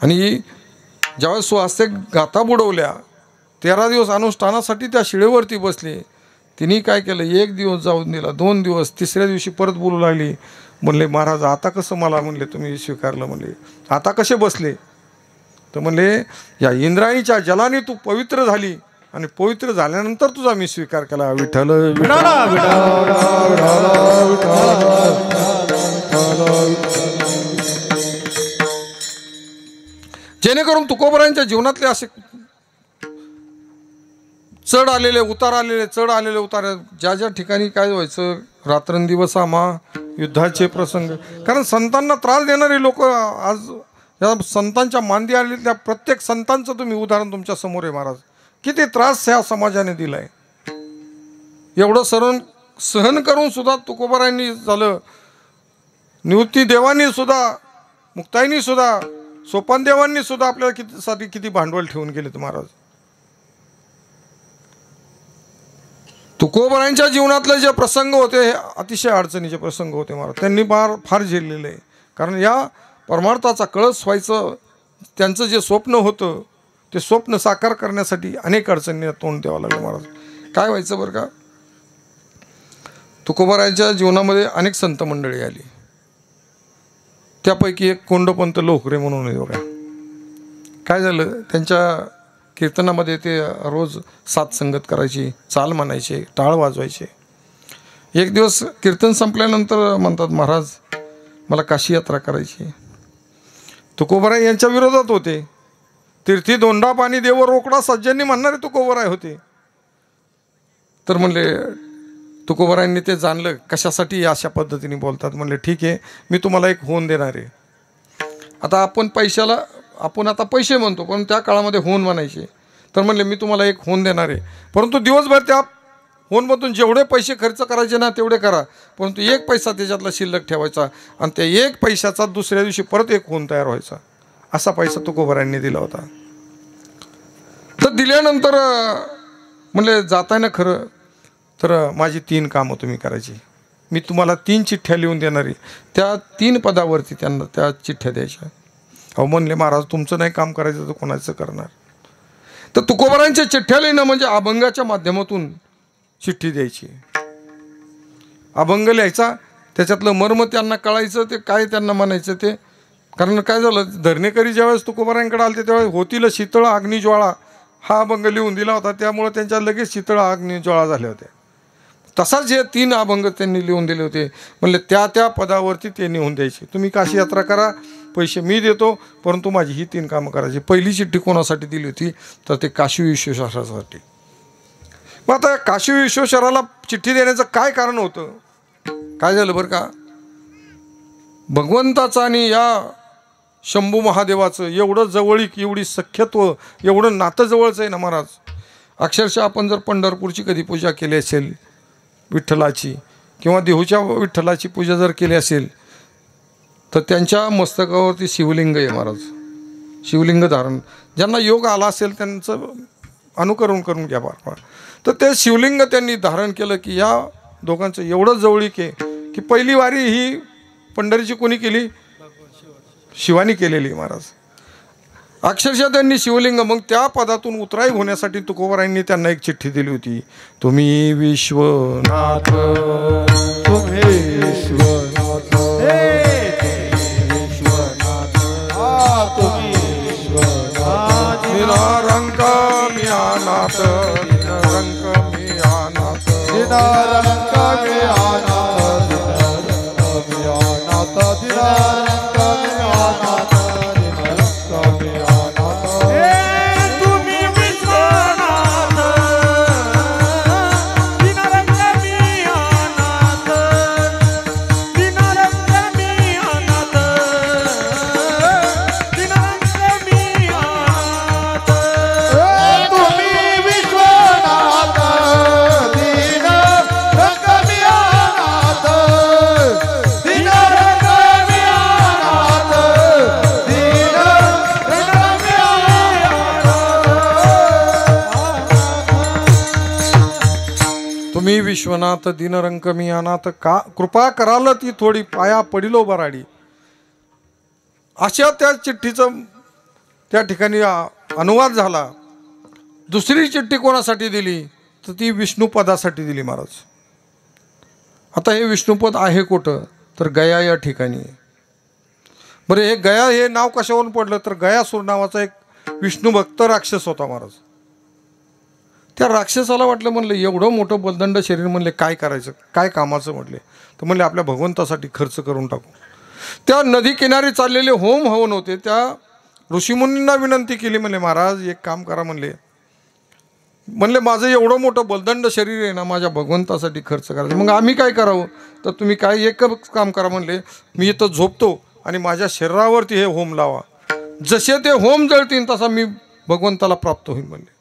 आणि ज्यावेळेस स्वहस्ते गाथा बुडवल्या, 13 दिवस अनुष्ठानासाठी त्या शिळेवरती बसले, तिने काय केलं, 1 दिवस जाऊन दिला, 2 दिवस, 3ऱ्या दिवशी परत बोलू लागली. म्हणले महाराज आता कसं मला म्हणले तुम्ही स्वीकारलं, म्हणले आता कसे बसले. तर म्हणले या इंद्राणीच्या जलाने तू पवित्र झाली आणि पवित्र झाल्यानंतर तुझा मी स्वीकार केला. विठ्ठल जेणेकरून तुकोबरायांच्या जीवनातले असे चढ आलेले उतार ज्या ज्या ठिकाणी काय व्हायचं, रात्रंदिवस आम्हा युद्धाचे प्रसंग. कारण संतांना त्रास देणारे लोक आज या संतांच्या मांदी आलेल्या त्या प्रत्येक संतांचं तुम्ही उदाहरण तुमच्या समोर आहे महाराज. किती त्रास ह्या समाजाने दिलाय. एवढं सहन करून सुद्धा तुकोबरायांनी झालं, निवृत्ती देवांनी सुद्धा, मुक्ताईंनी सुद्धा, सोपान देवांनी सुद्धा आपल्याला किती भांडवल ठेवून गेलेत महाराज. तुकोबरायांच्या जीवनातले जे प्रसंग होते हे अतिशय अडचणीचे प्रसंग होते महाराज. त्यांनी फार झेललेलं आहे. कारण या परमार्थाचा कळस व्हायचं त्यांचं जे स्वप्न होतं ते स्वप्न साकार करण्यासाठी अनेक अडचणींना तोंड द्यावं लागलं महाराज. काय व्हायचं बरं का, तुकोबरायांच्या जीवनामध्ये अनेक संत मंडळी आली. त्यापैकी एक कोंडपंत लोकरे म्हणून आहे बघा. काय झालं, त्यांच्या कीर्तनामध्ये ते रोज सात संगत करायची, चाल म्हणायचे, टाळ वाजवायचे. एक दिवस कीर्तन संपल्यानंतर म्हणतात महाराज मला काशी यात्रा करायची. तुकोबराय यांच्या विरोधात होते. तीर्थी दोंडा पाणी देव रोकडा सज्जननी म्हणणारे तुकोबराय होते. तर म्हणले तुकोबरायांनी ते जाणलं कशासाठी अशा पद्धतीने बोलतात. म्हणले ठीक आहे मी तुम्हाला एक होऊन देणार आहे. आता आपण आता पैसे म्हणतो पण त्या काळामध्ये होऊन म्हणायचे. तर म्हणले मी तुम्हाला एक होऊन देणार आहे, परंतु दिवसभर त्या होऊनमधून जेवढे पैसे खर्च करायचे ना तेवढे करा, परंतु 1 पैसा त्याच्यातला शिल्लक ठेवायचा आणि त्या 1 पैशाचा दुसऱ्या दिवशी परत एक होऊन तयार व्हायचा. असा पैसा तुकोबरायांनी दिला होता. तर दिल्यानंतर म्हणले जाताय ना खरं तर माझी 3 कामं तुम्ही करायची. मी तुम्हाला 3 चिठ्ठ्या लिहून देणार आहे. त्या 3 पदावरती त्यांना त्या चिठ्ठ्या द्यायच्या. अहो म्हणले महाराज तुमचं नाही काम करायचं तर कोणाचं करणार. तर तुकोबरायांच्या चिठ्ठ्या लिहिणं म्हणजे अभंगाच्या माध्यमातून चिठ्ठी द्यायची. अभंग लिहायचा, त्याच्यातलं मर्म त्यांना कळायचं, ते काय त्यांना म्हणायचं ते. कारण काय झालं, धरणेकरी ज्यावेळेस तुकोबरायांकडे आले त्यावेळेस होतील शीतळ अग्निज्वाळा हा अभंग लिहून दिला होता. त्यामुळे त्यांच्या लगेच शीतळ अग्निज्वाळा झाल्या होत्या. तसाच जे 3 अभंग त्यांनी लिहून दिले होते. म्हणले त्या पदावरती ते लिहून द्यायचे. तुम्ही काशी यात्रा करा, पैसे मी देतो, परंतु माझी ही 3 कामं करायची. पहिली चिठ्ठी कोणासाठी दिली होती तर ते काशी विश्वेश्वरासाठी. मग आता काशी विश्वेश्वराला चिठ्ठी देण्याचं काय कारण होतं. काय झालं बरं का, भगवंताचं आणि या शंभू महादेवाचं एवढं जवळीक, एवढी सख्यत्व, एवढं नातं जवळचं आहे ना महाराज. अक्षरशः आपण जर पंढरपूरची कधी पूजा केली असेल विठ्ठलाची, किंवा देहूच्या विठ्ठलाची पूजा जर केली असेल तर त्यांच्या मस्तकावरती शिवलिंग आहे महाराज. शिवलिंग धारण ज्यांना योग आला असेल त्यांचं अनुकरण करून घ्या बरं. तर ते शिवलिंग त्यांनी धारण केलं की या दोघांचं एवढं जवळीक आहे की पहिली वारी ही पंढरीची कोणी केली, शिवानी केलेली महाराज. अक्षरशः त्यांनी शिवलिंग, मग त्या पदातून उतराई होण्यासाठी तुकोबरायांनी त्यांना एक चिठ्ठी दिली होती. तुम्ही विश्वनाथ, तुम्ही विश्वनाथ, तुम्ही विश्वनाथ, तुम्ही विश्वनाथ, दिनारंग मी अनाथ दिनारंग मी अनाथ दिनारंग मी अनाथ दिनारंग मी अनाथ तुम्ही विश्वनाथ दिनारंग मी अनाथ दिनारंग मी अनाथ दिनारंग मी अनाथ तुम्ही विश्वनाथ दिनारंग मी अनाथ दिनारंग मी अनाथ दिनारंग मी तुम्ही विश्वनाथ दिनरंक मी अनाथ का कृपा कराल ती थोडी पाया पडिलो बराडी. अशा त्या चिठ्ठीचं त्या ठिकाणी अनुवाद झाला. दुसरी चिठ्ठी कोणासाठी दिली तर ती विष्णुपदासाठी दिली महाराज. आता हे विष्णुपद आहे कुठं तर गया या ठिकाणी. बरं हे गया हे नाव कशावरून पडलं तर गयासूर नावाचा एक विष्णुभक्त राक्षस होता महाराज. त्या राक्षसाला वाटलं म्हणलं एवढं मोठं बलदंड शरीर म्हणले काय करायचं काय कामाचं म्हटले तर म्हणले आपल्या भगवंतासाठी खर्च करून टाकू. त्या नदी किनारी चाललेले होम हवन होते. त्या ऋषीमुनींना विनंती केली म्हणले महाराज एक काम करा म्हणले माझं एवढं मोठं बलदंड शरीर आहे ना माझ्या भगवंतासाठी खर्च करायचं मग आम्ही काय करावं तर तुम्ही काय एक काम करा म्हणले मी इथं झोपतो आणि माझ्या शरीरावरती हे होम लावा. जसे ते होम जळतील तसा मी भगवंताला प्राप्त होईल म्हणले.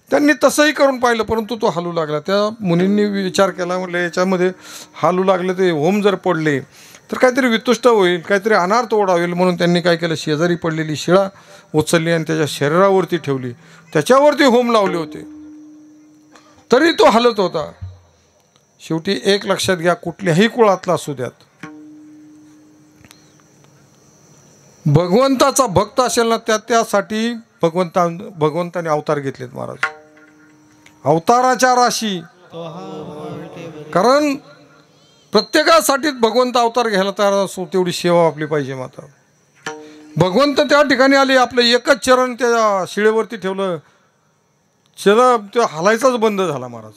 त्यांनी तसंही करून पाहिलं परंतु तो हालू लागला. त्या मुनींनी विचार केला म्हणले याच्यामध्ये हालू लागले ते होम जर पडले तर काहीतरी वितुष्ट होईल काहीतरी अनार्थ ओढावेल म्हणून त्यांनी काय केलं शेजारी पडलेली शिळा उचलली आणि त्याच्या शरीरावरती ठेवली. त्याच्यावरती होम लावले होते तरी तो हलत होता. शेवटी एक लक्षात घ्या कुठल्याही कुळातला असू द्यात भगवंताचा भक्त असेल ना त्यासाठी भगवंताने अवतार घेतलेत महाराज. अवताराच्या राशी कारण प्रत्येकासाठीच भगवंत अवतार घ्यायला तयार असो तेवढी सेवा आपली पाहिजे. माता भगवंत त्या ठिकाणी आले आपलं एकच चरण त्या शिळेवरती ठेवलं चला ते हलायचाच बंद झाला महाराज.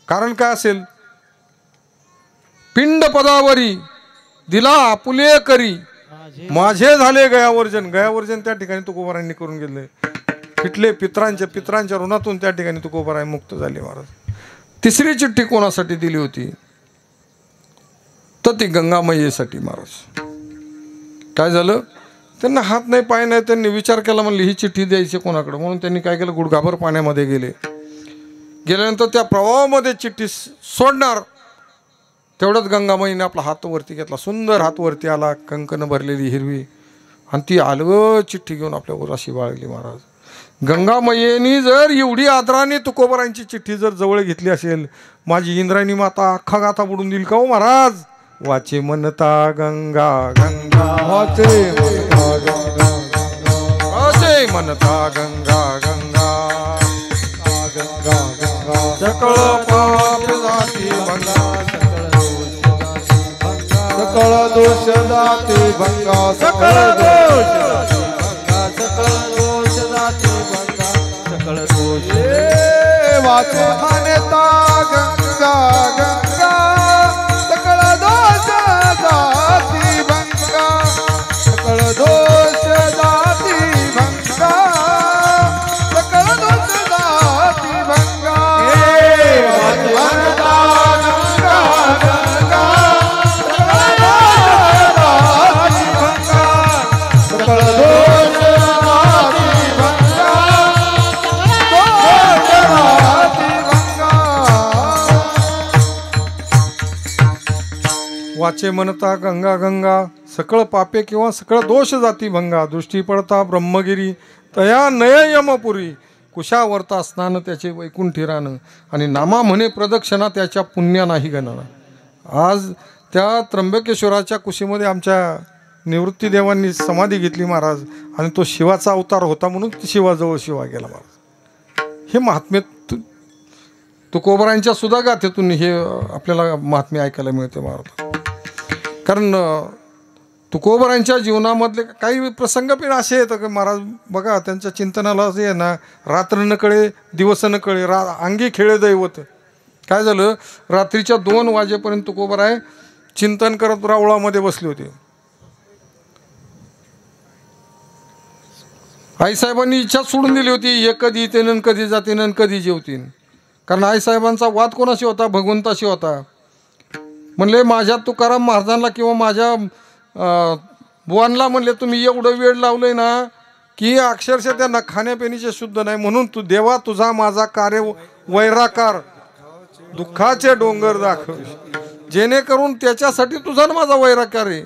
कारण काय असेल पिंड पदावरी दिला आपुले करी माझे झाले गयावर्जन. गयावर्जन त्या ठिकाणी तुकोबारायांनी करून गेले. फिटले पित्रांच्या ऋणातून त्या ठिकाणी तुकोबाराय मुक्त झाले महाराज. तिसरी चिठ्ठी कोणासाठी दिली होती तर ती गंगामयेसाठी महाराज. काय झालं त्यांना हात नाही पाय नाही त्यांनी विचार केला म्हणले ही चिठ्ठी द्यायची कोणाकडे म्हणून त्यांनी काय केलं गुडघाभर पाण्यामध्ये गेल्यानंतर त्या प्रवाहामध्ये चिठ्ठी सोडणार तेवढ्याच गंगामाईने आपला हात वरती घेतला. सुंदर हात वरती आला कंकण भरलेली हिरवी आणि ती आलव चिठ्ठी घेऊन आपल्यावर अशी बाळगली महाराज. गंगामाईनी जर एवढी आदराने तुकोबारांची चिठ्ठी जर जवळ घेतली असेल माझी इंद्रायणी माता अख्खा गाथा बुडून देईल का हो महाराज. वाचे म्हणता गंगा गंगा वाचे म्हणता गंगा गंगा गंगा गंगा सकळ पाप जाती भंगा सकळ दोष जाती भंगा सकळ दोष जाती भंगा सकळ दोष वाचे म्हणता गंगा गंगा सकळ दोष जाती भंगा सकळ दोष जाती भंगा सकळ दोष जाती भंगा वाचे म्हणता गंगा गंगा वाचे म्हणता गंगा गंगा सकळ पापे किंवा सकळ दोष जाती भंगा. दृष्टी पडता ब्रह्मगिरी तया नय यमपुरी कुशावरता स्नान त्याचे वैकुंठी रान आणि नामा म्हणे प्रदक्षिणा त्याच्या पुण्या नाही गणना. आज त्या त्र्यंबकेश्वराच्या कुशीमध्ये आमच्या निवृत्ती देवांनी समाधी घेतली महाराज आणि तो शिवाचा अवतार होता म्हणून शिवाजवळ शिवा गेला महाराज. हे महात्म्य तुकोबारांच्या सुद्धा गाथेतून हे आपल्याला महात्म्य ऐकायला मिळते महाराज. कारण तुकोबरांच्या जीवनामधले काही प्रसंग पण असे आहेत की महाराज बघा त्यांच्या चिंतनाला असे आहे ना, रात्र न कळे दिवस न कळे, अंगी खेळे दैवत. काय झालं, रात्रीच्या 2 वाजेपर्यंत तुकोबराय चिंतन करत रावळामध्ये बसले होते. आईसाहेबांनी इच्छा सोडून दिली होती, हे कधी येते न कधी जाते न कधी जेवतीन. कारण आईसाहेबांचा वाद कोणाशी होता, भगवंताशी होता. म्हणले माझ्या तुकाराम महाराजांना किंवा माझ्या बुवांना म्हणले तुम्ही एवढं वेळ लावलंय ना की अक्षरशः त्यांना खाण्यापिण्याचे शुद्ध नाही. म्हणून तू देवा तुझा माझा कार्य वैराकार दुःखाचे डोंगर दाखव, जेणेकरून त्याच्यासाठी तुझा ना माझा वैराकार आहे.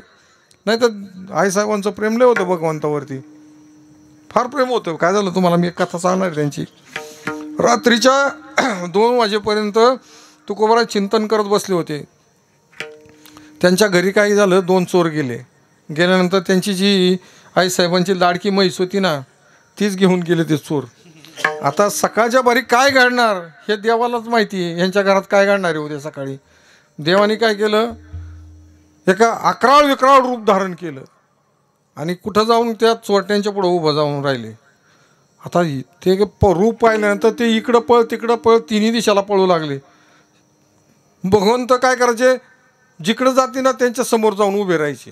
नाही तर आईसाहेबांचं प्रेम लय होतं भगवंतावरती, फार प्रेम होतं. काय झालं तुम्हाला मी एक कथा सांगणार आहे त्यांची. रात्रीच्या 2 वाजेपर्यंत तुकोबराय चिंतन करत बसले होते. त्यांच्या घरी काही झालं, 2 चोर गेल्यानंतर त्यांची जी आईसाहेबांची लाडकी म्हैस होती ना, तीच घेऊन गेले ते चोर. आता सकाळच्या बारी काय घडणार हे देवालाच माहिती आहे, यांच्या घरात काय घडणार आहे उद्या सकाळी. देवाने काय केलं, एका अकराळ विक्राळ रूप धारण केलं आणि कुठं जाऊन त्या चोरट्यांच्या पुढं उभं जाऊन राहिले. आता ते रूप पाहिल्यानंतर ते इकडं पळ तिकडं पळ, तिन्ही दिशाला पळू लागले. भगवंत काय करायचे, जिकडं जाते ना त्यांच्या समोर जाऊन उभे राहायचे.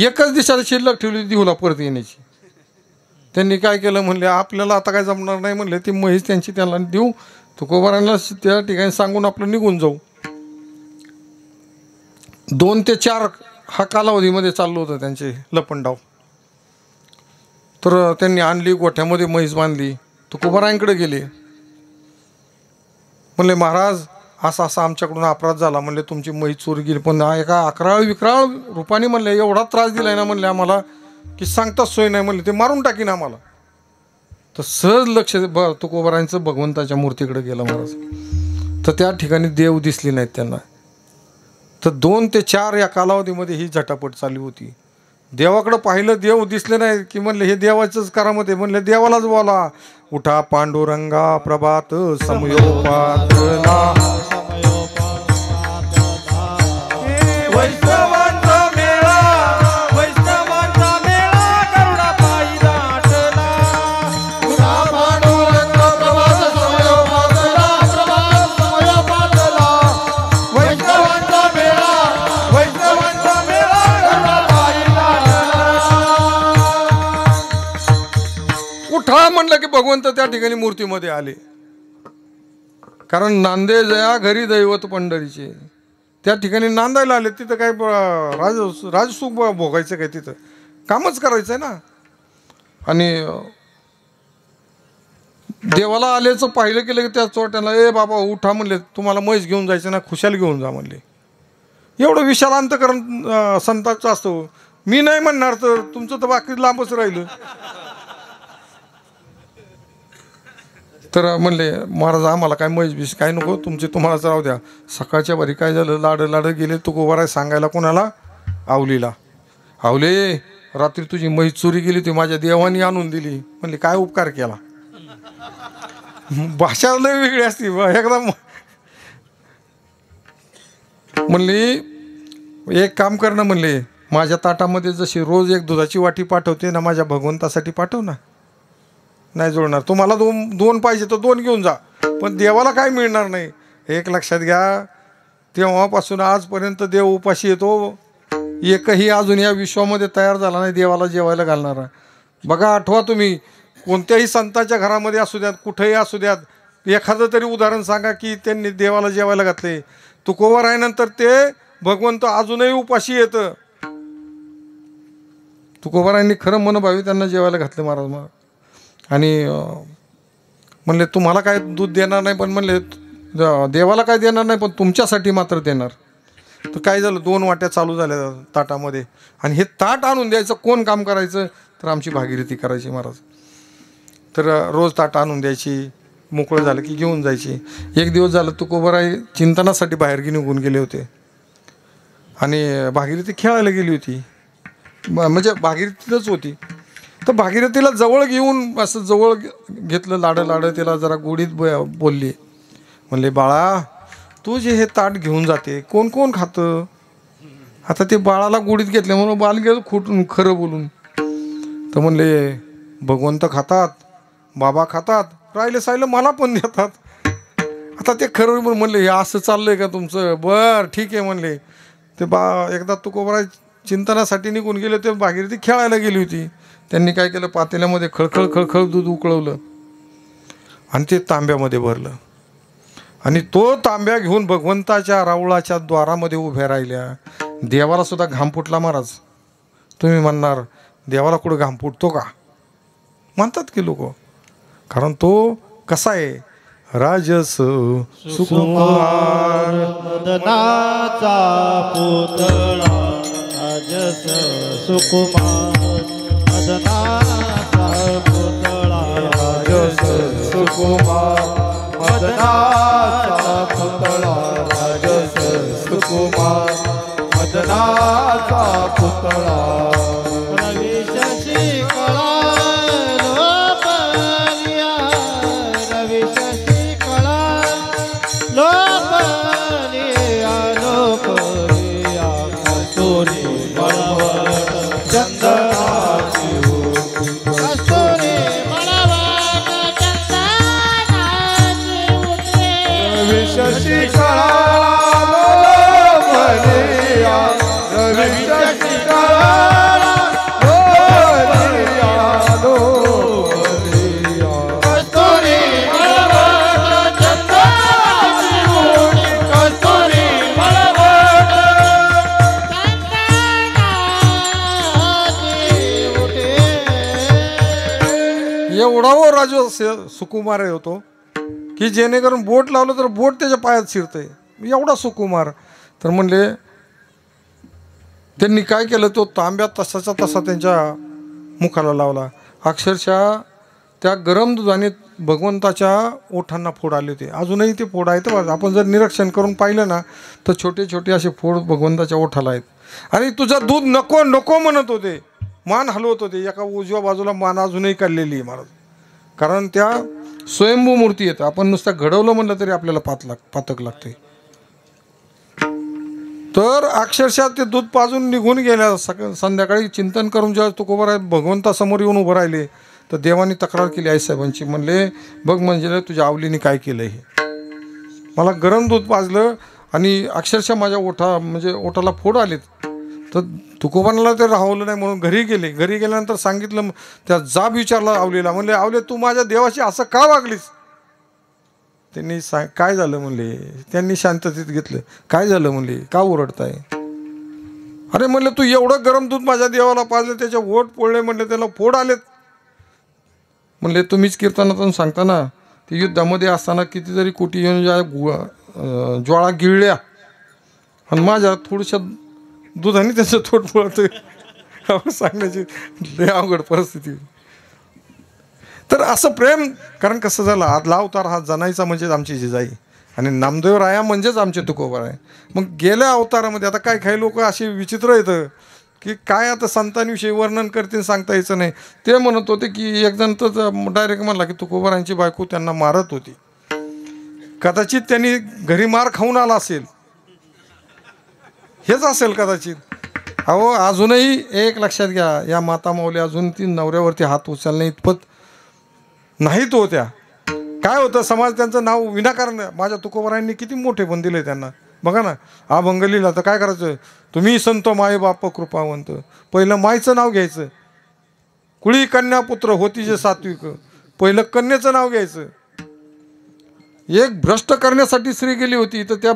एकच दिशा शिल्लक ठेवली देऊला परत येण्याची. त्यांनी काय केलं, म्हणले आपल्याला आता काय जमणार नाही, म्हणले ती म्हैस त्यांची त्यांना देऊ, तुकोबारांना त्या ठिकाणी सांगून आपलं निघून जाऊ. 2 ते 4 हा कालावधीमध्ये चाललं होतं त्यांचे लपंडाव. तर त्यांनी आणली, गोठ्यामध्ये म्हैस बांधली, तुकोबारांकडे गेले. म्हणले महाराज असा असा आमच्याकडून अपराध झाला, म्हणले तुमची म्हैस चोरी गेली, पण एका अकराळ विक्राळ रूपाने म्हणले एवढा त्रास दिलाय ना म्हणले आम्हाला की सांगताच सोय नाही, म्हणले ते मारून टाकीन आम्हाला. तर सहज लक्ष तुकोबारांचं भगवंताच्या मूर्तीकडे गेलं महाराज. तर त्या ठिकाणी देव दिसले नाहीत त्यांना. तर 2 ते 4 या कालावधीमध्ये ही झटापट चालू होती. देवाकडं पाहिलं, देव दिसले नाही की म्हणले हे देवाचंच करामत आहे. म्हणले देवालाच बोला, उठा पांडुरंगा प्रभात समयोपातला. वैष्णवांचा मेळा, वैष्णवांचा मेळा करुणा पायी दाटला. उठा पांडुरंग प्रभात समयोपातला, प्रभात समयोपातला. वैष्णवांचा मेळा, वैष्णवांचा मेळा करुणा पायी दाटला. उठा म्हणलं की भगवंत त्या ठिकाणी मूर्तीमध्ये आले. कारण नांदे जया घरी दैवत पंढरीचे, त्या ठिकाणी नांदायला आले. तिथं काय राजसुख भोगायचं काय, तिथं कामच करायचं आहे ना. आणि देवाला आल्याचं पाहिलं केलं की त्या चोरट्याला ए बाबा उठा म्हणले, तुम्हाला म्हैस घेऊन जायचं ना, खुशाल घेऊन जा म्हणले. एवढं विशाल अंतकरण संतांचं असतं. मी नाही म्हणणार तर तुमचं तर बाकी लांबच राहिलं. तर म्हणले महाराज आम्हाला काय म्हैस बीस काय नको, तुमचे तुम्हालाच राहू द्या. सकाळच्या बारी काय झालं, लाड गेले तुकोबाराय सांगायला कोणाला, आवलीला. आवले रात्री तुझी म्हैस चोरी गेली होती, माझ्या देवानी आणून दिली. म्हणले काय उपकार केला. भाषा लय वेगळी असती एकदम. म्हणले एक काम कर ना, म्हणले माझ्या ताटामध्ये जशी रोज 1 दुधाची वाटी पाठवते ना, माझ्या भगवंतासाठी पाठव ना. नाही जुळणार, तुम्हाला 2 पाहिजे तर 2 घेऊन जा, पण देवाला काय मिळणार नाही. एक लक्षात घ्या, तेव्हापासून आजपर्यंत देव उपाशी येतो. एकही अजून या विश्वामध्ये तयार झाला नाही देवाला जेवायला घालणारा. बघा आठवा तुम्ही, कोणत्याही संतांच्या घरामध्ये असू द्यात, कुठेही असू द्यात, एखादं तरी उदाहरण सांगा की त्यांनी देवाला जेवायला घातले. तुकोबारायानंतर ते भगवंत अजूनही उपाशी येतं. तुकोबारायांनी खरं मनभावी त्यांना जेवायला घातले महाराज. आणि म्हणले तुम्हाला काय दूध देणार नाही, पण म्हणले देवाला काय देणार नाही, पण तुमच्यासाठी मात्र देणार. तर काय झालं, 2 वाट्या चालू झाल्या ताटामध्ये. आणि हे ताट आणून द्यायचं कोण काम करायचं, तर आमची भागीरथी करायची महाराज. तर रोज ताट आणून द्यायची, मोकळं झालं की घेऊन जायची. एक दिवस झालं तुकोबाराय चिंतनासाठी बाहेर निघून गेले होते आणि भागीरथी खेळायला गेली होती, म्हणजे भागीरथीतच होती. तर भागीरथीला जवळ घेऊन असं जवळ घेतलं, लाड तिला जरा गोडीत बोलली. म्हणले बाळा तू जे हे ताट घेऊन जाते कोण कोण खातं, आता ते बाळाला गोडीत घेतले म्हणून बाल गेलं खोटून खरं बोलून. तर म्हणले भगवंत खातात, बाबा खातात, राहिले सायलं मला पण देतात. आता ते खरं म्हणले हे असं चाललंय का तुमचं? बरं ठीक आहे म्हणले. ते एकदा तुकोबराय चिंतनासाठी निघून गेले. ते भागीरथी खेळायला गेली होती. त्यांनी काय केलं, पातेल्यामध्ये खळखळ खळखळ दूध उकळवलं आणि ते तांब्यामध्ये भरलं आणि तो तांब्या घेऊन भगवंताच्या राऊळाच्या द्वारामध्ये उभ्या राहिल्या. देवाला सुद्धा घाम फुटला महाराज. तुम्ही म्हणणार देवाला कुठं घाम फुटतो का? म्हणतात की लोक. कारण तो कसा आहे, राजस सुकुमार मदनाचा पुतळा, राजस सुकुमार मदनाचा पुतळा, राजस सुकुमार मदनाचा पुतळा, राजस सुकुमार मदनाचा पुतळा. रवी शशी कळा लोपलिया, रवी शशी कळा लोपलिया, लोपलिया कस्तुरी बळवट चंदनाची होती, कस्तुरी बळवट चंदनाची होती. रवी शशी कळा लोपलिया, रवी शशी कळा लोपलिया, लोपलिया. कस्तुरी बळवट चंदनाची होती, कस्तुरी बळवट चंदनाची होती. एवढा वो राजू सुकुमार आहे होतो की जेणेकरून बोट लावलं तर बोट त्याच्या पायात शिरतंय, एवढा सुकुमार. तर म्हणले त्यांनी काय केलं, तो तांब्या तसाचा तसा त्यांच्या मुखाला लावला. अक्षरशः त्या गरम दुधाने भगवंताच्या ओठांना फोड आले होते. अजूनही ते फोड आहेत. आपण जर निरीक्षण करून पाहिलं ना तर छोटे छोटे असे फोड भगवंताच्या ओठाला आहेत. आणि तुझं दूध नको नको म्हणत होते, मान हलवत होते. एका उजव्या बाजूला मान अजूनही काढलेली आहे महाराज. कारण त्या स्वयंभू मूर्ती आहेत. आपण नुसतं घडवलं म्हणलं तरी आपल्याला पातक लागते. तर अक्षरशः ते दूध पाजून निघून गेल्या. संध्याकाळी चिंतन करून जेव्हा तुकोबराय भगवंतासमोर येऊन उभं राहिले तर देवानी तक्रार केली आईसाहेबांची. म्हणले बघ म्हणजे तुझ्या आवलीने काय केलं, हे मला गरम दूध पाजलं आणि अक्षरशः माझ्या ओठाला फोड आलेत. तर तुकोबांना ते राहवलं नाही म्हणून घरी गेले. घरी गेल्यानंतर सांगितलं, त्या जाब विचारला आवलीला. म्हणले आवले तू माझ्या देवाशी असं का वागलीस? त्यांनी काय झालं म्हणले. त्यांनी शांततेत घेतलं. काय झालं म्हणले, का ओरडताय? अरे म्हणले तू एवढं गरम दूध माझ्या देवाला पाजलं, त्याचे ओठ पोळले म्हणले, त्याला फोड आलेत. म्हणले तुम्हीच कीर्तनातून सांगता ना, ते युद्धामध्ये असताना कितीतरी कोटी येऊन ज्वाळा गिळल्या आणि माझ्या थोड्याशा दुधाने त्याचं थोड पोळत सांगण्याची लय अवघड परिस्थिती. तर असं प्रेम, कारण कसं झालं, आदला अवतार हा जनाईचा म्हणजेच आमची जिजाई आणि नामदेव राया म्हणजेच आमचे तुकोबराय. मग गेल्या अवतारामध्ये आता काही लोक असे विचित्र येतं की काय आता संतांविषयी वर्णन करतील सांगता यायचं नाही. ते म्हणत होते की एक जण तर डायरेक्ट म्हणला की तुकोबरायांची बायको त्यांना मारत होती. कदाचित त्यांनी घरी मार खाऊन आला असेल, हेच असेल कदाचित. अहो अजूनही एक लक्षात घ्या, या माता माऊली अजून ती नवऱ्यावरती हात उचलणे इतपत नाहीत होत्या. काय होतं, समाज त्यांचं नाव विनाकारण, माझ्या तुकोबरायांनी किती मोठे पण दिले त्यांना. बघा ना, अभंग लिहिला तर काय करायचं, तुम्ही संत माय बाप कृपावंत, पहिलं मायचं नाव घ्यायचं. कुळी कन्या पुत्र होती जे सात्विक, पहिलं कन्याचं नाव घ्यायचं. एक भ्रष्ट करण्यासाठी स्त्री गेली होती तर त्या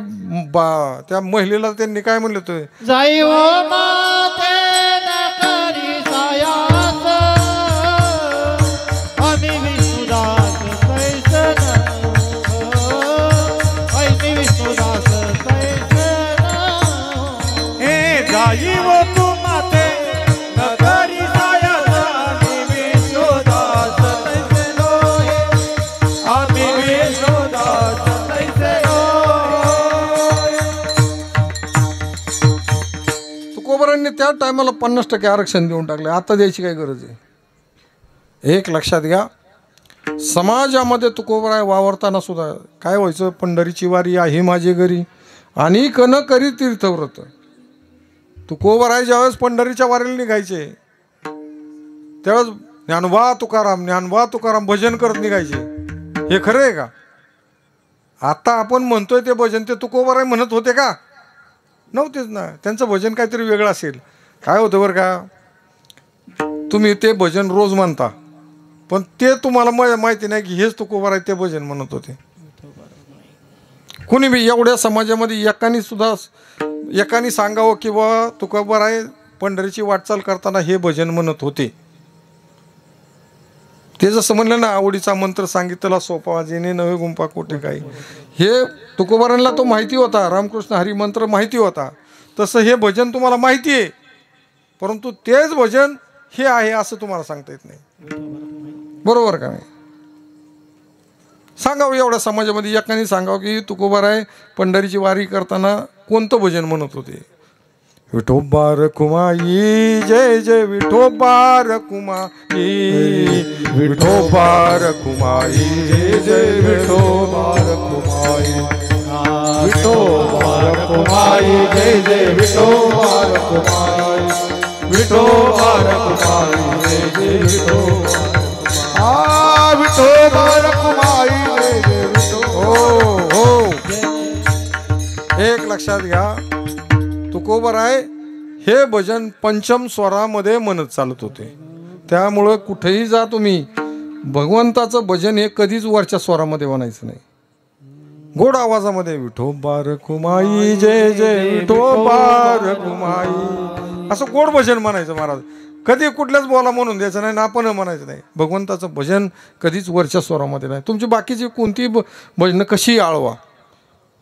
महिलेला त्यांनी काय म्हणलं होतं, जाई हो माते नकरी सायास, आम्ही विष्णुदास तैसन, आम्ही विष्णुदास तैसन. हे जाई हो तू माते नकरी सायास, आम्ही विष्णुदास तैसन, आम्ही विष्णुदास तैसन. तुकोबरांनी त्या टायमाला 50% आरक्षण देऊन टाकले. आता द्यायची काय गरज आहे? एक लक्षात घ्या, समाजामध्ये तुकोबराय वावरताना सुद्धा काय व्हायचं, पंढरीची वारी आहे माझे घरी आणि कन करी तीर्थव्रत. तुकोबाराय ज्यावेळेस पंढरीच्या वारीला निघायचे त्यावेळेस ज्ञानोबा तुकाराम भजन करत निघायचे. हे खरं आहे का? आता आपण म्हणतोय ते भजन ते तुकोबाराय म्हणत होते का? नव्हतेच ना. त्यांचं भजन काहीतरी वेगळं असेल. काय होतं बरं का, तुम्ही ते भजन रोज म्हणता पण ते तुम्हाला माहिती नाही की हेच तुकोबाराय ते भजन म्हणत होते. कुणी बी एवढ्या समाजामध्ये एकाने सांगावं की बा तुकोबाराय पंढरीची वाटचाल करताना हे भजन म्हणत होते. ते जसं म्हणलं ना, आवडीचा मंत्र सांगितला सोपा जेणे नवे गुंपा कोठे काही, हे तुकोबारांना तो माहिती होता. रामकृष्ण हरी मंत्र माहिती होता. तसं हे भजन तुम्हाला माहिती आहे परंतु तेच भजन हे आहे असं तुम्हाला सांगता येत नाही. बरोबर का नाही? सांगावं एवढ्या समाजामध्ये एकाने सांगावं की तुकोबाराय पंढरीची वारी करताना कोणतं भजन म्हणत होते. विठोबा रखुमाई जय जय विठोबा रखुमाई, विठोबा रखुमाई जय जय विठोबा रखुमाई, विठोबा रखुमाई जय जय विठोबा रखुमाई, विठोबा रखुमाई जय जय विठोबा, विठोबा रखुमाई जय जय विठोबा. हो. एक लक्षात घ्या, तुकोबाराय हे भजन पंचम स्वरामध्ये म्हणत चालत होते. त्यामुळं कुठेही जा तुम्ही, भगवंताचं भजन हे कधीच वरच्या स्वरामध्ये म्हणायचं नाही. गोड आवाजामध्ये विठोबा रखुमाई जय जय विठोबा रखुमाई असं गोड भजन म्हणायचं महाराज. कधी कुठल्याच बोला म्हणून द्यायचं नाही ना आपण म्हणायचं नाही. भगवंताचं भजन कधीच वरच्या स्वरामध्ये नाही. तुमची बाकीची कोणती भजनं कशी आळवा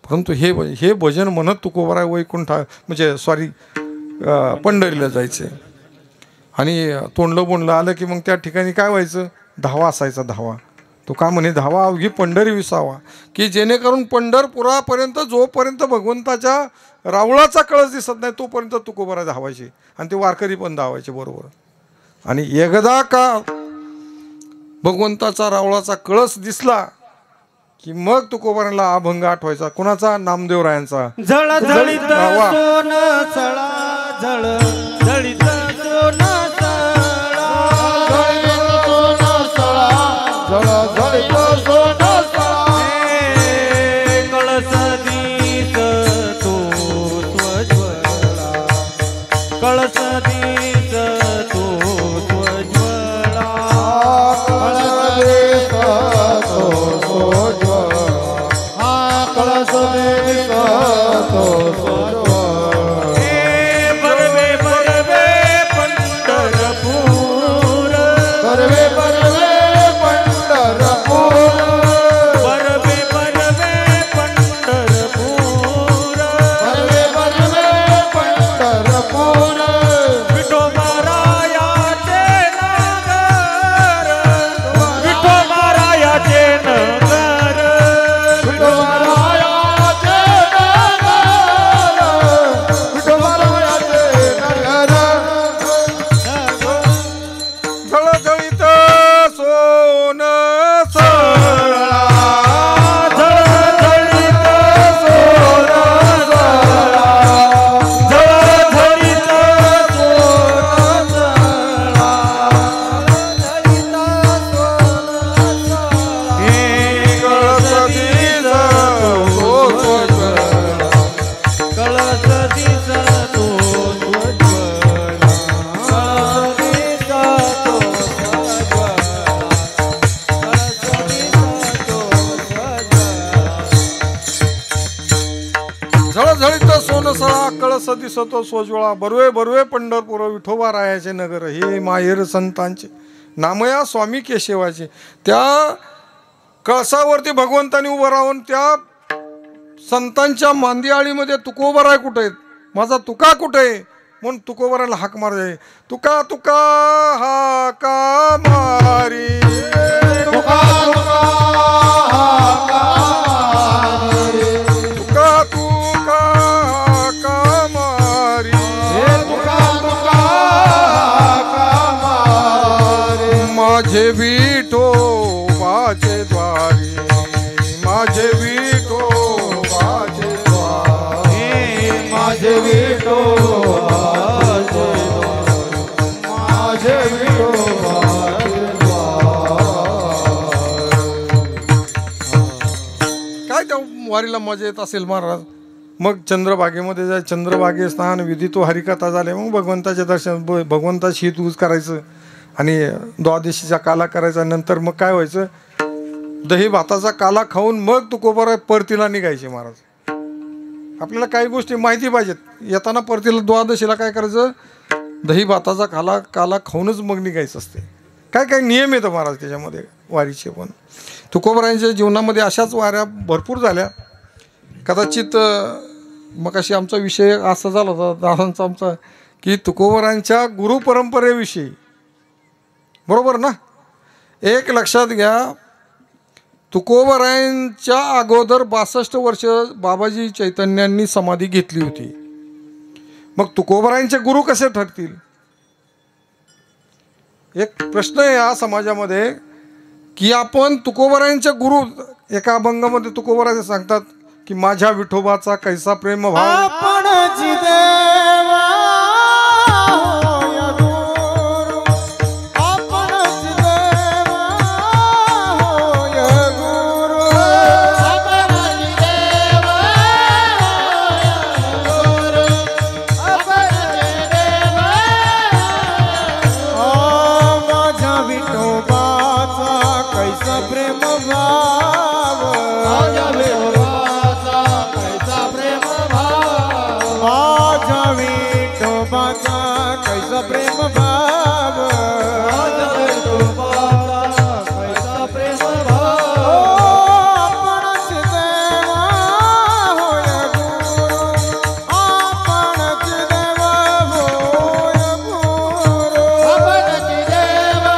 परंतु हे भजन म्हणत तुकोबाराय वैकुंठ म्हणजे पंढरीला जायचे. आणि तोंडलं बोंडलं आलं की मग त्या ठिकाणी काय व्हायचं, धावा असायचा. धावा तो का म्हणे, धावा अवघी पंढरी विसावा, की जेणेकरून पंढरपुरापर्यंत जोपर्यंत भगवंताच्या रावळाचा कळस दिसत नाही तोपर्यंत तुकोबाराय धावायचे आणि ते वारकरी पण धावायचे बरोबर. आणि एकदा का भगवंताचा रावळाचा कळस दिसला की मग तुकोबारायला अभंग आठवायचा. कुणाचा? नामदेवरायांचा. झळझळीत सोन सळा, झळझळीत सोन सळा, झळझळीत सोन सळा, कळस दीस तो स्वज्वला, कळस दीस तो स्वज्वला, कळस दीस तो स्वज्वला, कळस दीस तो स्वज्वला. बरवे बरवे पंढरपूर, बरवे बरवे पंढरपूर, बरवे बरवे पंढरपूर, बरवे बरवे पंढरपूर, विठोबारायाचे नगर, विठोबारायाचे नगर, विठोबारायाचे नगर, विठोबारायाचे नगर. झळझळीत सोन सळा, झळझळीत सोन सळा, झळझळीत सोन सळा, हे कळस दिस तो स्वज्वला. कळस दिस तो स्वज्वला, कळस दिस तो झळझळीत सोनसळा, कळस दिसतो सोज्वळा, बरवे बरवे पंढरपूर, विठोबारायाचे नगर, हे माहेर संतांचे, नामया स्वामी केशवाचे. त्या कळसावरती भगवंतानी उभं राहून त्या संतांच्या मांदियाळीमध्ये तुकोबाराय कुठे आहेत, माझा तुका कुठे आहे म्हणून तुकोबारायला हाक मारायचे. तुका तुका हाका मारी, तुका तुका हाका मारी, तुका तुका हाका मारी, तुका तुका हाका मारी, माझे विठोबाचे द्वारी, माझे विठोबाचे द्वारी, माझे विठोबा माझे विठोबाचे काय त्या वारीला मजा येत असेल महाराज. मग चंद्रभागेमध्ये जाय, चंद्रभागे स्नान विधी तो हरिकथा झाले, मग भगवंताचे दर्शन, भगवंताची हितगुज करायचं आणि द्वादशीचा काला करायचा. नंतर मग काय व्हायचं, दही भाताचा काला खाऊन मग तुकोबाराय परतीला निघायचे महाराज. आपल्याला काही गोष्टी माहिती पाहिजेत. येताना परतीला द्वादशीला काय करायचं, दही भाताचा काला खाऊनच मग निघायचं असते. काय काय नियम येतं महाराज त्याच्यामध्ये वारीचे. पण तुकोबारायांच्या जीवनामध्ये अशाच वाऱ्या भरपूर झाल्या. कदाचित मग अशी आमचा विषय असा झाला होता दादांचा आमचा, की तुकोबारायांच्या गुरुपरंपरेविषयी. बरोबर ना. एक लक्षात घ्या, तुकोबारायांच्या अगोदर 62 वर्ष बाबाजी चैतन्यांनी समाधी घेतली होती. मग तुकोबारायांचे गुरु कसे ठरतील. एक प्रश्न आहे या समाजामध्ये, की आपण तुकोबारायांच्या गुरु. एका अभंगामध्ये तुकोबाराय सांगतात की माझ्या विठोबाचा कैसा प्रेम भाव, आपण देवा होय गुरु, आपण देवा होय गुरु, आपण देवा होय गुरु, आपण देवा माझ्या विठोबाचा कैसा प्रेम भाव, माझ्या विठोबाचा कैसा प्रेम भाव, माझ्या विठोबाचा कैसा प्रेम भाव, माझ्या विठोबाचा कैसा प्रेम भाव, आपणच देवा होय गुरु, आपणच देवा होय गुरु, आपणच देवा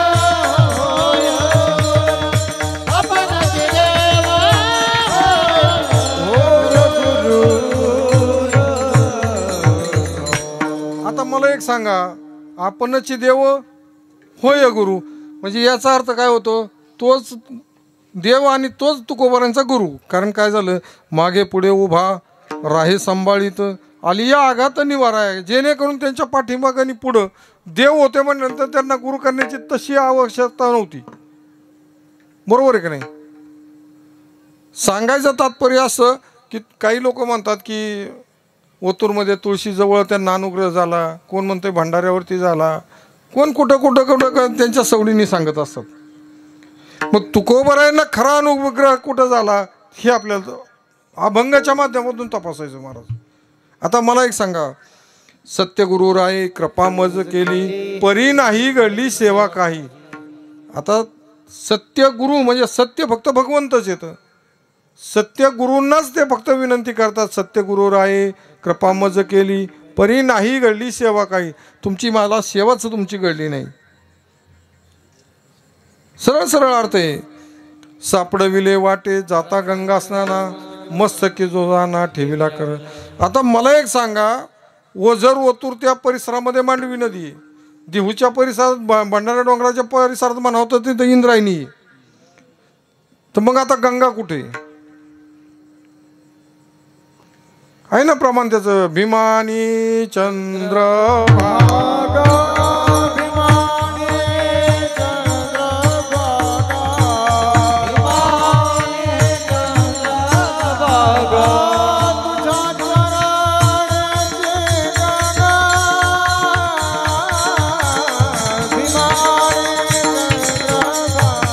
होय गुरु, आपणच देवा आता मला एक सांगा, आपणच देव होय गुरु म्हणजे याचा अर्थ काय होतो, तोच देव आणि तोच तुकोबारांचा गुरु. कारण काय झालं, मागे पुढे उभा राहे संभाळीत आली या आघात निवारा आहे. जेणेकरून त्यांच्या पाठीमागानी पुढं देव होते, पण नंतर त्यांना गुरु करण्याची तशी आवश्यकता नव्हती. बरोबर आहे का नाही. सांगायचं तात्पर्य असं की काही लोक म्हणतात की ओतूरमध्ये तुळशीजवळ त्यांना अनुग्रह झाला, कोण म्हणते भंडाऱ्यावरती झाला, कोण कुठं कुठं कुठं त्यांच्या सवडीने सांगत असतात. मग तुकोबारायांना खरा अनुग्रह कुठं झाला हे आपल्याला अभंगाच्या माध्यमातून तपासायचं महाराज. आता मला एक सांगा, सत्यगुरु राय कृपा मज केली परी नाही घडली सेवा काही. आता सत्यगुरु म्हणजे सत्य फक्त भगवंतच येतं. सत्य गुरूंनाच ते फक्त विनंती करतात, सत्यगुरु राय कृपा मज केली परी नाही घडली सेवा काही. तुमची मला सेवाच तुमची घडली नाही. सरळ सरळ अर्थ आहे. सापडविले वाटे जाता गंगा स्नाना मस्तकी जोजाना ठेविला कर. आता मला एक सांगा, ओझर ओतूर त्या परिसरामध्ये मांडवी नदी आहे. देहूच्या परिसरात भंडारा डोंगराच्या परिसरात म्हणावं तर तिथं इंद्रायणी आहे. तर मग आता गंगा कुठे आहे ना प्रमाण त्याचं. भीमानी चंद्रभागा, भीमानी चंद्रभागा, भीमानी चंद्रभागा, तुझ्या चरणाची गंगा, भीमानी चंद्रभागा,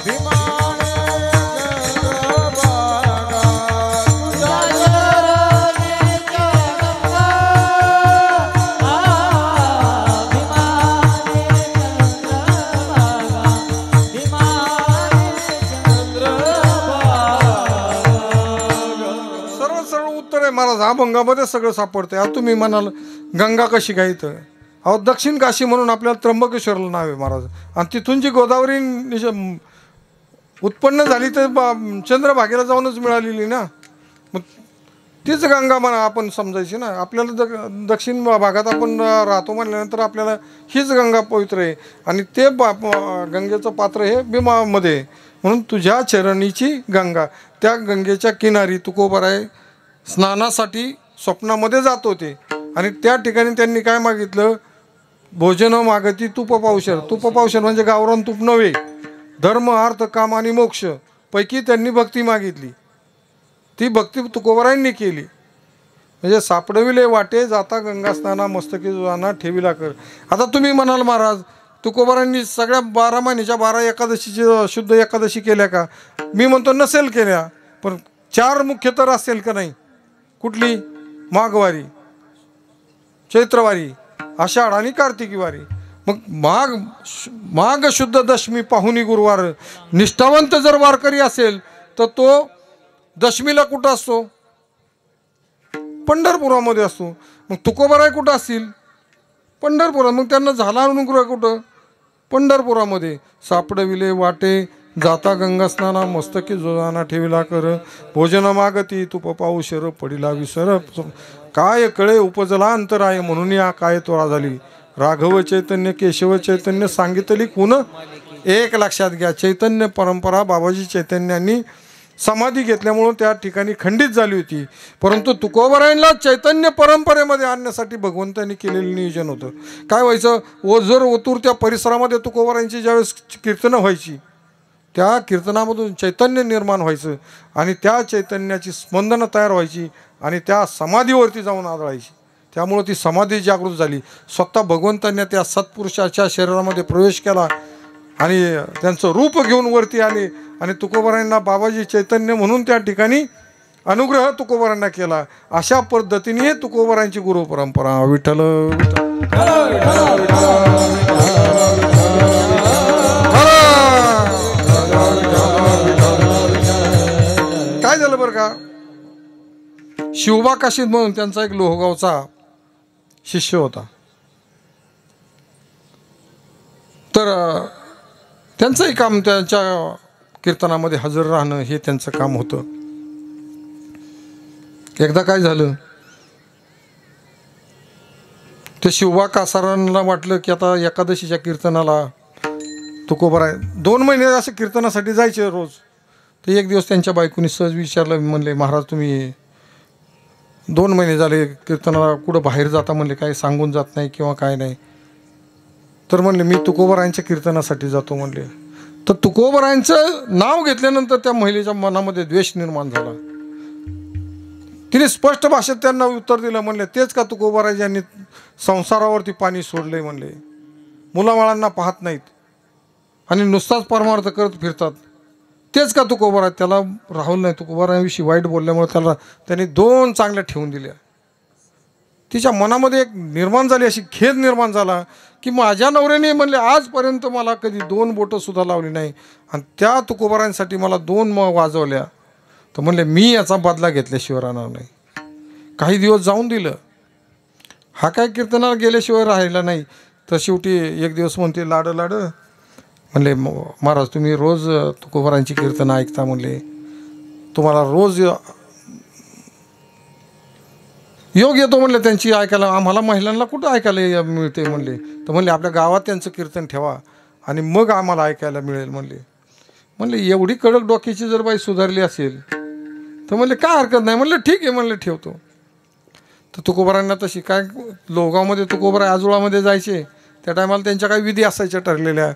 भीमानी चंद्रभागा, तुझ्या महाराज अभंगामध्ये सगळं सापडतंय. आता तुम्ही म्हणाल गंगा कशी काय इथं. अहो दक्षिण काशी म्हणून आपल्याला त्र्यंबकेश्वरला नाव आहे महाराज. आणि तिथून जी गोदावरी उत्पन्न झाली तर चंद्रभागेला जाऊनच मिळालेली ना. मग तीच गंगा म्हणा आपण समजायची ना. आपल्याला दक्षिण भागात आपण राहतो म्हणल्यानंतर आपल्याला हीच गंगा पवित्र आहे. आणि ते गंगेचं पात्र हे भीमामध्ये. म्हणून तुझ्या चरणीची गंगा. त्या गंगेच्या किनारी तुकोबाराय स्नानासाठी स्वप्नामध्ये जात होते. आणि त्या ठिकाणी त्यांनी काय मागितलं, भोजन मागती तूप पावशर. तूप पावशर म्हणजे गावरान तूप नव्हे. धर्म अर्थ काम आणि मोक्ष पैकी त्यांनी भक्ती मागितली. ती भक्ती तुकोबारायांनी केली. म्हणजे सापडविले वाटे जाता गंगा स्नाना मस्तकी जाना ठेविला कर. आता तुम्ही म्हणाल महाराज तुकोबारांनी सगळ्या 12 महिन्याच्या 12 एकादशीची शुद्ध एकादशी केल्या का? मी म्हणतो नसेल केल्या, पण 4 मुख्य तर असेल का नाही? कुठली? माघवारी, चैत्रवारी, आषाढ आणि कार्तिकी वारी. मग माघ शुद्ध दशमी पाहुणी गुरुवार. निष्ठावंत जर वारकरी असेल तर तो दशमीला कुठं असतो? पंढरपुरामध्ये असतो. मग तुकोबाराय कुठं असतील? पंढरपुरात. मग त्यांना झाला अनुग्रह कुठं? पंढरपुरामध्ये. सापडविले वाटे जाता गंगा स्नाना मस्तकी जोदाना ठेविला कर. भोजन मागती तूप पाऊशर पडिला विसर. काय कळे उपजला अंतराय म्हणून या काय तोरा झाली. राघव चैतन्य केशव चैतन्य सांगितली कुण. एक लक्षात घ्या, चैतन्य परंपरा बाबाजी चैतन्यांनी समाधी घेतल्यामुळं त्या ठिकाणी खंडित झाली होती. परंतु तुकोबारायांना चैतन्य परंपरेमध्ये आणण्यासाठी भगवंतांनी केलेलं नियोजन होतं. काय व्हायचं? ओझर ओतूर त्या परिसरामध्ये तुकोबारायांची ज्यावेळेस कीर्तनं व्हायची त्या कीर्तनामधून चैतन्य निर्माण व्हायचं आणि त्या चैतन्याची स्पंदनं तयार व्हायची आणि त्या समाधीवरती जाऊन आदळायची. त्यामुळं ती समाधी जागृत झाली. स्वतः भगवंतांनी त्या सत्पुरुषाच्या शरीरामध्ये प्रवेश केला आणि त्यांचं रूप घेऊन वरती आले आणि तुकोबारायांना बाबाजी चैतन्य म्हणून त्या ठिकाणी अनुग्रह तुकोबारांना केला. अशा पद्धतीने तुकोबारांची गुरु परंपरा. विठ्ठल काय झालं बरं का? शिवबा काशीद म्हणून त्यांचा एक लोहगावचा शिष्य होता. तर त्यांचंही काम त्यांच्या कीर्तनामध्ये हजर राहणं हे त्यांचं काम होतं. एकदा काय झालं, ते शिवबा कासारांना वाटलं की आता एकादशीच्या कीर्तनाला तुकोबाराय 2 महिने असं कीर्तनासाठी जायचे रोज. तर एक दिवस त्यांच्या बायकोनी सहज विचारलं, म्हणले महाराज तुम्ही 2 महिने झाले कीर्तनाला कुठं बाहेर जाता म्हणले, काही सांगून जात नाही किंवा काय नाही. तर म्हणले मी तुकोबारायांच्या कीर्तनासाठी जातो म्हणले. तर तुकोबारायांचं नाव घेतल्यानंतर त्या महिलेच्या मनामध्ये द्वेष निर्माण झाला. तिने स्पष्ट भाषेत त्यांना उत्तर दिलं. म्हणले तेच का तुकोबाराय यांनी संसारावरती पाणी सोडले म्हणले, मुलाबाळांना पाहत नाहीत आणि नुसताच परमार्थ करत फिरतात, तेच का तुकोबाराय? त्याला राहुल नाही तुकोबारायांविषयी वाईट बोलल्यामुळे त्यांनी 2 चांगल्या ठेवून दिल्या. तिच्या मनामध्ये एक निर्माण झाली, अशी खेद निर्माण झाला की माझ्या नवऱ्याने म्हणले आजपर्यंत मला कधी 2 बोटं सुद्धा लावली नाही आणि त्या तुकोबारायांसाठी मला 2 वाजवल्या. तर म्हणले मी याचा बदला घेतल्याशिवाय राहणार नाही. काही दिवस जाऊन दिलं, हा काय कीर्तनाला गेल्याशिवाय राहिला नाही. तर शेवटी एक दिवस म्हणते लाड म्हणले महाराज तुम्ही रोज तुकोबारांची कीर्तनं ऐकता म्हणले, तुम्हाला रोज योग येतो म्हणले त्यांची ऐकायला, आम्हाला महिलांना कुठं ऐकायला मिळते म्हणले. तर म्हणले आपल्या गावात त्यांचं कीर्तन ठेवा आणि मग आम्हाला ऐकायला मिळेल म्हणले. म्हणले एवढी कडक डोक्याची जर बाई सुधारली असेल तर म्हणले काय हरकत नाही. म्हणले ठीक आहे म्हणले ठेवतो. तर तुकोबारांना तशी काय लोहगावमध्ये तुकोबाराय आजोळामध्ये जायचे त्या टायमाला त्यांच्या काही विधी असायच्या ठरलेल्या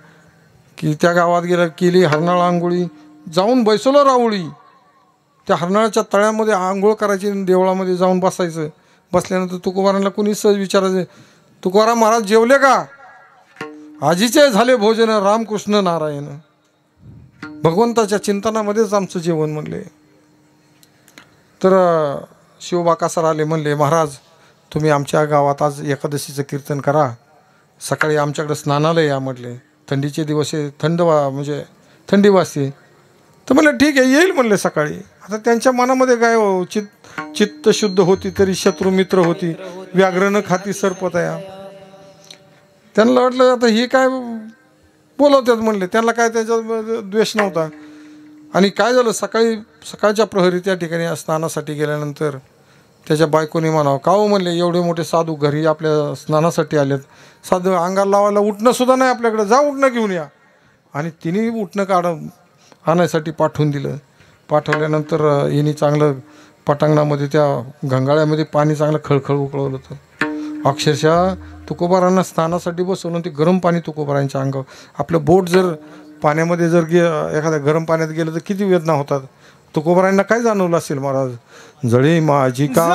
की त्या गावात गेल्या केली हरनाळ आंघोळी, जाऊन बैसवलं रावळी, त्या हरनाळाच्या तळ्यामध्ये आंघोळ करायची, देवळामध्ये जाऊन बसायचं. बसल्यानंतर तुकोबारांना कोणी सहज विचारायचं, तुकोबाराम महाराज जेवले का? आजीचे झाले भोजन रामकृष्ण नारायण. भगवंताच्या चिंतनामध्येच आमचं जेवण म्हणले. तर शिवबा कासार आले, म्हणले महाराज तुम्ही आमच्या गावात आज एकादशीचं कीर्तन करा, सकाळी आमच्याकडे स्नानाला या म्हटले. थंडीचे दिवस आहे, म्हणजे थंडी वाजते. तर म्हणलं ठीक आहे येईल म्हणले सकाळी. आता त्यांच्या मनामध्ये काय हो, चित्त शुद्ध होती तरी शत्रू मित्र होती, व्याघ्रन खाती सर्पतया. त्यांना वाटलं आता हे काय बोलवतात म्हणले, त्यांना काय त्याचा द्वेष नव्हता. आणि काय झालं, सकाळच्या प्रहरी त्या ठिकाणी स्नानासाठी गेल्यानंतर त्याच्या बायकोने म्हणावं का हो म्हणले एवढे मोठे साधू घरी आपल्या स्नानासाठी आलेत, साधू अंगाला लावायला उठणं सुद्धा नाही आपल्याकडे, जा उठणं घेऊन या. आणि तिने उठणं आणायसाठी पाठवून दिलं. पाठवल्यानंतर हिने चांगलं पटांगणामध्ये त्या गंगाळ्यामध्ये पाणी चांगलं खळखळ उकळवलं होतं. अक्षरशः तुकोबारांना स्नानासाठी बसवलं ते गरम पाणी तुकोबारांच्या अंगावर. आपलं बोट जर पाण्यामध्ये जर एखाद्या गरम पाण्यात गेलं तर किती वेदना होतात. तुकोबारांना काय जाणवलं असेल महाराज. जळे माझी का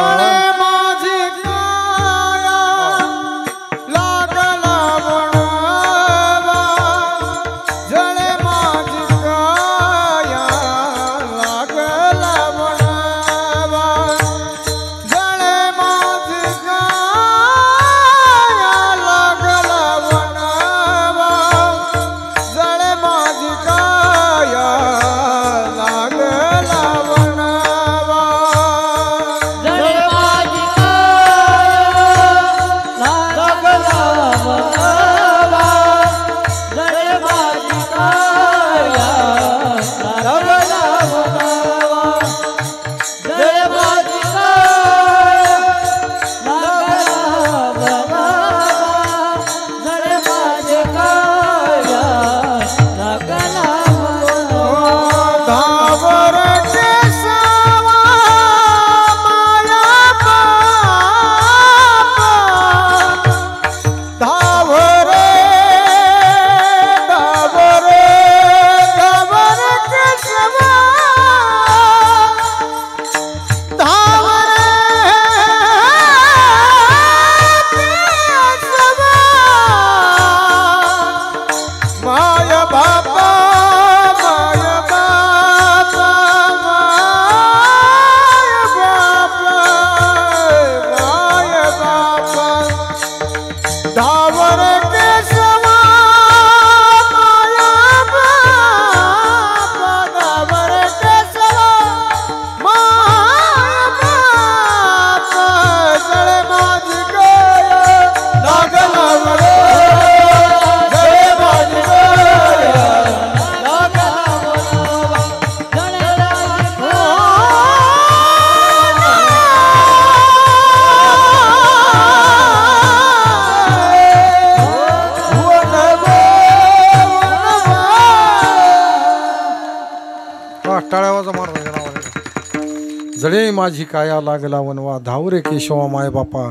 जळे माझी काया लागला वनवा धावरे केशवा माय बापा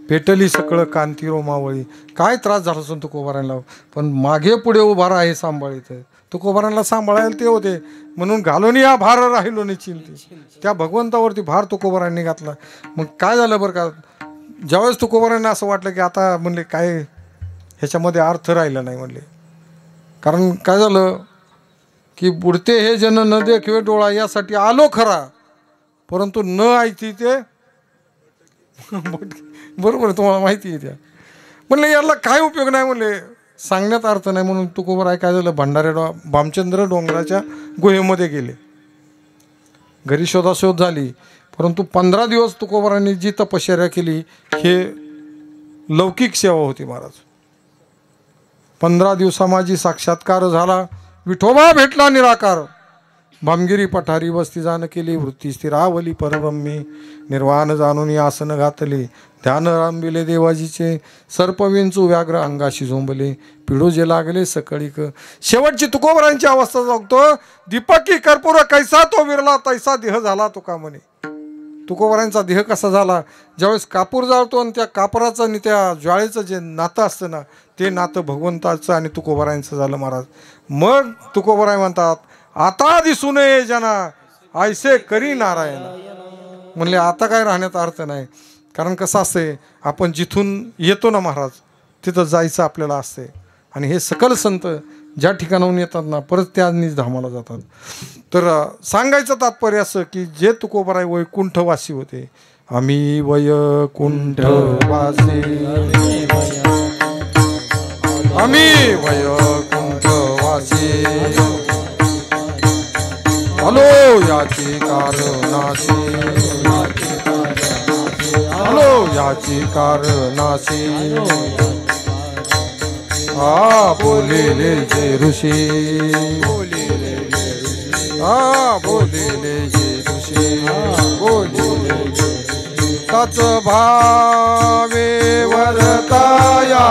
पेटली सकळ कांती रोमावळी. काय त्रास झाला असून तुकोबारांना, पण मागे पुढे उभा आहे सांभाळीत. तुकोबारांना सांभाळायला ते होते म्हणून घालून या भार राहिलो निश्चिंती. त्या भगवंतावरती भार तुकोबारांनी घातला. मग काय झालं बरं का, ज्यावेळेस तुकोबारांना असं वाटलं की आता म्हणले काय ह्याच्यामध्ये अर्थ राहिला नाही म्हणले. कारण काय झालं की बुडते हे जन न देखवे डोळा यासाठी आलो खरा, परंतु न ऐकती ते बरोबर तुम्हाला माहिती आहे. त्या म्हणले याला काय उपयोग नाही म्हणले, सांगण्यात अर्थ नाही. म्हणून तुकोबाराय काय झालं, भंडारे भामचंद्र डोंगराच्या गुहेमध्ये गेले. घरी शोधाशोध झाली, परंतु 15 दिवस तुकोबारांनी जी तपश्चर्या केली हे लौकिक सेवा होती महाराज. 15 दिवसा माझी साक्षात्कार झाला, विठोबा भेटला निराकार. भामगिरी पठारी वस्ती जाण केली, वृत्ती स्थिरावली परब्रह्मी. निर्वाण जाणून आसन घातले, ध्यान रांबिले देवाजीचे. सर्पविंचू व्याघ्र अंगाशी झोंबले, पिडोजे लागले सकळीक. शेवटची तुकोबारांची अवस्था जगतो, दीपकी कर्पूर कैसा तो विरला तैसा देह झाला तुका म्हणे. तुकोबारांचा देह कसा झाला, ज्यावेळेस कापूर जाळतो आणि त्या कापराचं आणि त्या ज्वाळेचं जे नातं असतं ना, ते नातं भगवंताचं आणि तुकोबारांचं झालं महाराज. मग तुकोबाराय म्हणतात, आता दिसू नये जना ऐसे करी नारायण. म्हणले आता काय राहण्यात अर्थ नाही. कारण कसं असते, आपण जिथून येतो ना महाराज तिथं जायचं आपल्याला असते. आणि हे सकल संत ज्या ठिकाणाहून येतात ना परत त्याच धामाला जातात. तर सांगायचं तात्पर्य असं की जे तुकोबाराय वैकुंठवासी होते. आम्ही वैकुंठवासी, आम्ही वैकुंठवासी, हलो याची कारणाशी, हलो याची कारणाशी. बोलेले जे ऋषी, बोलेले जे ऋषी, बोलेले तच भावे वरताया.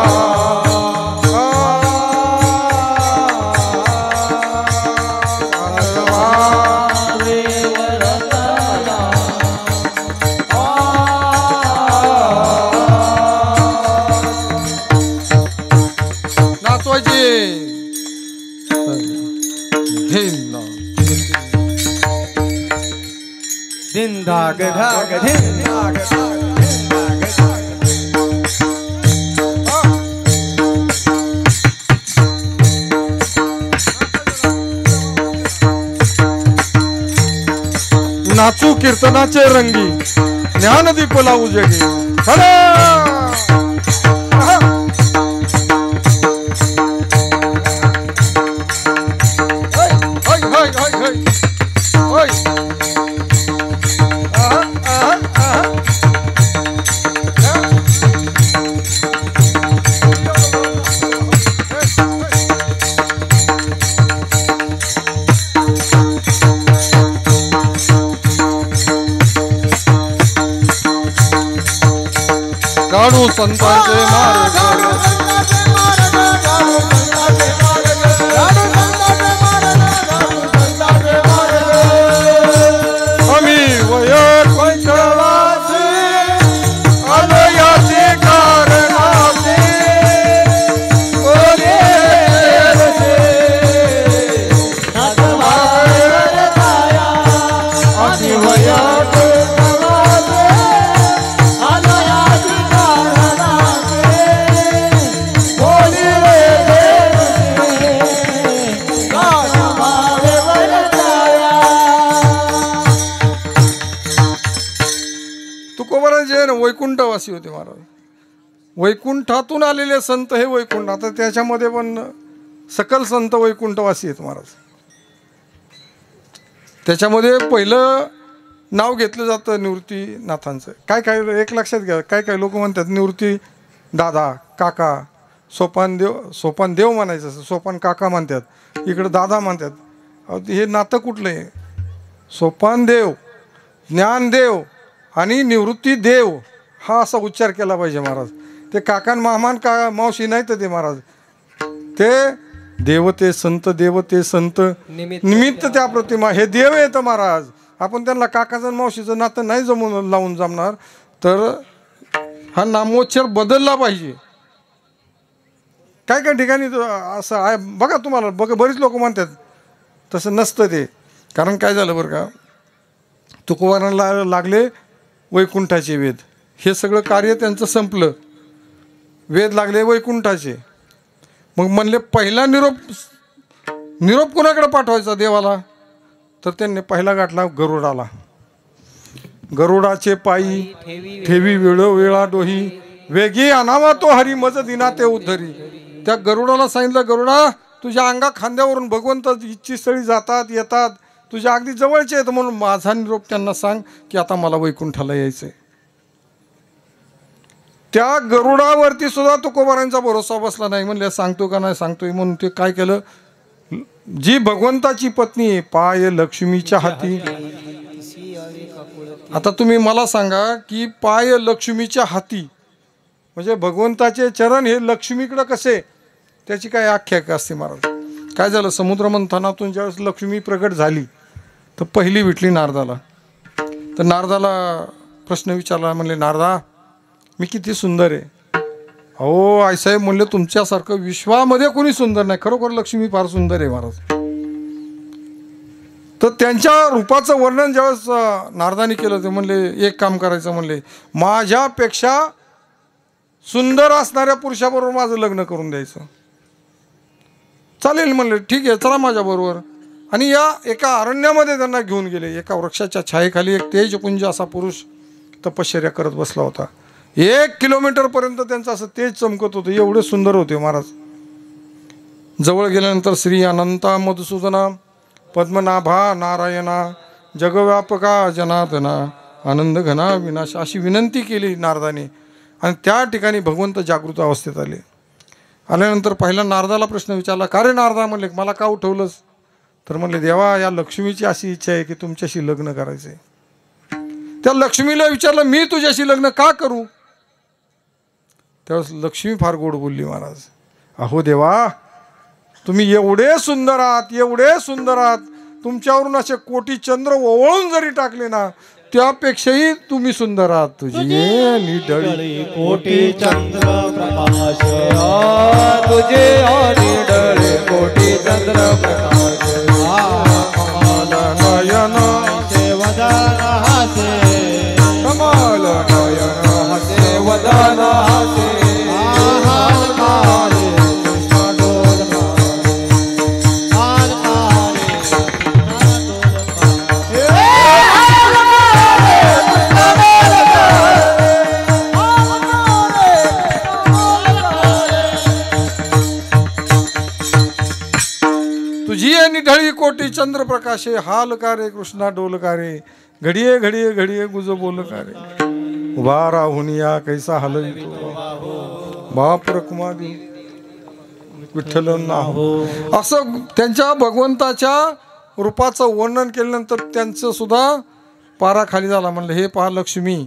धाग धाग धिन धाग धाग धिन धाग धाग नाचू कीर्तनाचे रंगी ज्ञानदीप लावू जगी खरा काढू संतांचे मार्ग आम्ही वैकुंठवासी आलो याचे कारणाचे वैकुंठवासी होते महाराज. वैकुंठातून आलेले संत हे वैकुंठ. आता त्याच्यामध्ये पण सकल संत वैकुंठवासी आहेत महाराज. त्याच्यामध्ये पहिलं नाव घेतलं जातं निवृत्तीनाथांचं. काय काय एक लक्षात घ्या, काय काय लोक म्हणतात निवृत्ती दादा काका सोपान देव म्हणायचं, सोपान काका म्हणतात, इकडं दादा म्हणतात. हे नातं कुठलं आहे? सोपान देव, ज्ञानदेव आणि निवृत्ती देव हा असा उच्चार केला पाहिजे महाराज. ते काकान मामान का मावशी नाही तर ते महाराज ते देवते संत, देवते संत निमित्त त्या प्रतिमा हे देव येतं महाराज. आपण त्यांना काकाचं मावशीचं नातं नाही जमून लावून जमणार तर हा नामोच्चार बदलला पाहिजे. काय काय ठिकाणी असं आहे बघा, तुम्हाला बघा बरीच लोक म्हणतात तसं नसतं ते. कारण काय झालं बरं का, तुकोबारांना लागले वैकुंठाचे वेद. हे सगळं कार्य त्यांचं संपलं, वेद लागले वैकुंठाचे. मग म्हणले पहिला निरोप कोणाकडे पाठवायचा देवाला, तर त्यांनी पहिला गाठला गरुडाला. गरुडाचे पायी ठेवी वेळोवेळा डोही, वेगी आणावा तो हरी मज दिना ते उद्धरी. त्या गरुडाला सांगितलं, गरुडा तुझ्या अंगा खांद्यावरून भगवंत इच्छी स्थळी जातात येतात, तुझ्या अगदी जवळचे आहेत, म्हणून माझा निरोप त्यांना सांग की आता मला वैकुंठाला यायचंय. त्या गरुडावरती सुद्धा तुकोबारांचा भरोसा बसला नाही. म्हणले सांगतो का नाही सांगतोय म्हणून ते काय केलं, जी भगवंताची पत्नी आहे पाय लक्ष्मीच्या हाती. आता तुम्ही मला सांगा की पाय लक्ष्मीच्या हाती म्हणजे भगवंताचे चरण हे लक्ष्मीकडे कसे, त्याची काय आख्यायिका असते महाराज. काय झालं, समुद्र मंथनातून ज्यावेळेस लक्ष्मी प्रगट झाली तर पहिली भेटली नारदाला. तर नारदाला प्रश्न विचारला, म्हणले नारदा मी किती सुंदर आहे. अहो आईसाहेब म्हणले तुमच्यासारखं विश्वामध्ये कोणी सुंदर नाही, खरोखर लक्ष्मी फार सुंदर आहे महाराज. तर त्यांच्या रूपाचं वर्णन ज्यावेळेस नारदाने केलं ते म्हणले एक काम करायचं, म्हणले माझ्यापेक्षा सुंदर असणाऱ्या पुरुषाबरोबर माझं लग्न करून द्यायचं. चालेल म्हणले, ठीक आहे चला माझ्याबरोबर. आणि या एका अरण्यामध्ये त्यांना घेऊन गेले. एका वृक्षाच्या छायेखाली एक तेजपुंज असा पुरुष तपश्चर्या करत बसला होता. 1 किलोमीटरपर्यंत त्यांचं असं तेज चमकत होतं, एवढे सुंदर होते महाराज. जवळ गेल्यानंतर श्री अनंता मधुसूदना पद्मनाभा नारायणा जगव्यापका जनार्दना आनंद घना विनाश अशी विनंती केली नारदाने. आणि त्या ठिकाणी भगवंत जागृत अवस्थेत आले. आल्यानंतर पहिला नारदाला प्रश्न विचारला, का रे नारदा, म्हणले मला का उठवलंस. तर म्हणले देवा या लक्ष्मीची अशी इच्छा आहे की तुमच्याशी लग्न करायचंय. त्या लक्ष्मीला विचारलं मी तुझ्याशी लग्न का करू. त्यावेळेस लक्ष्मी फार गोड बोलली महाराज, अहो देवा तुम्ही एवढे सुंदर आहात, एवढे सुंदर आहात, तुमच्यावरून असे कोटी चंद्र ओवळून जरी टाकले ना त्यापेक्षाही तुम्ही सुंदर आहात. तुझी निडळी कोटी चंद्र प्रकाश, तुझे निडळे कोटी चंद्र प्रकाश. नयन वदन हासे तुझी निढळी कोटी चंद्रप्रकाशे, हाल का रे कृष्णा डोल का रे, घडिये घडिये घडिये गुज बोल का रे, उभा राहून या कैसा हलवितो बाप रखुमादी विठ्ठल नाहो. असं त्यांच्या भगवंताच्या रूपाचं वर्णन केल्यानंतर त्यांचं सुद्धा पारा खाली झाला. म्हणलं हे पहा लक्ष्मी,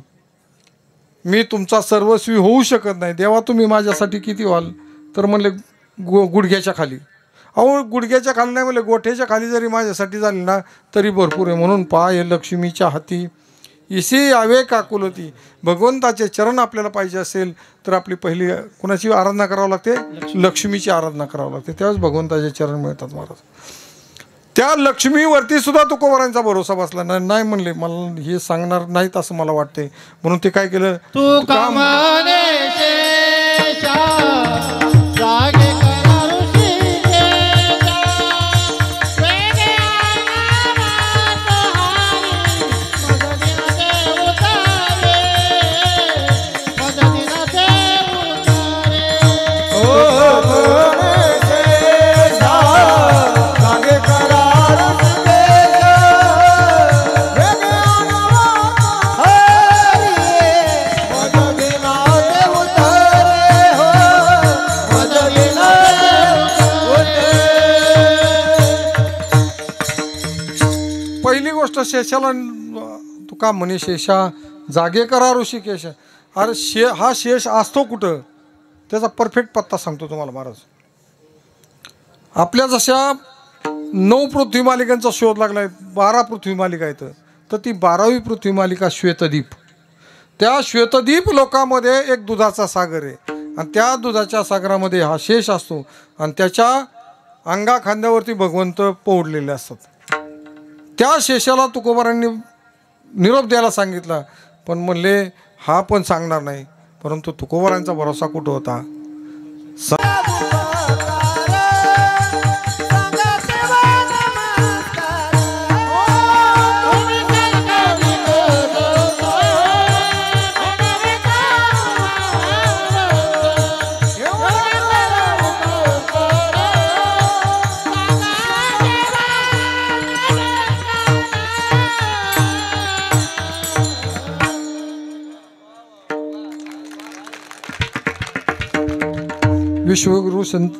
मी तुमचा सर्वस्वी होऊ शकत नाही, देवा तुम्ही माझ्यासाठी किती व्हाल. तर म्हणले गुडघ्याच्या खाली. अहो गुडघ्याच्या खाली नाही म्हणले, गोठ्याच्या खाली जरी माझ्यासाठी झाली ना तरी भरपूर आहे. म्हणून पहा हे लक्ष्मीच्या हाती इसी यावे काकुलती. भगवंताचे चरण आपल्याला पाहिजे असेल तर आपली पहिली कुणाची आराधना करावं लागते, लक्ष्मीची आराधना करावं लागते, त्यावेळेस भगवंताचे चरण मिळतात महाराज. त्या लक्ष्मीवरती सुद्धा तुकोबारांचा भरोसा बसला नाही. म्हणले मला हे सांगणार नाहीत असं मला वाटते, म्हणून ते काय केलं, तू कामाने शेषा जागे करा ऋषिकेशा, वेगे आनामात हारी, मदतीना ते उतारे, मदतीना ते उतारे. जागे करा पहिली गोष्ट शेषाला तुका म्हणे शेषा जागे करा ऋषिकेश. अरे हा शेष असतो कुठं त्याचा परफेक्ट पत्ता सांगतो तुम्हाला महाराज. आपल्या जशा 9 पृथ्वी मालिकांचा शोध लागलाय, 12 पृथ्वी मालिका आहेत, तर ती 12वी पृथ्वी मालिका श्वेतद्वीप. त्या श्वेतद्वीप लोकांमध्ये एक दुधाचा सागर आहे आणि त्या दुधाच्या सागरामध्ये हा शेष असतो आणि त्याच्या अंगा खांद्यावरती भगवंत पोहडलेले असतात. त्या शेषाला तुकोबारांनी निरोप द्यायला सांगितला, पण म्हणले हा पण सांगणार नाही. परंतु तुकोबारांचा भरोसा कुठं होता, विश्वगुरु संत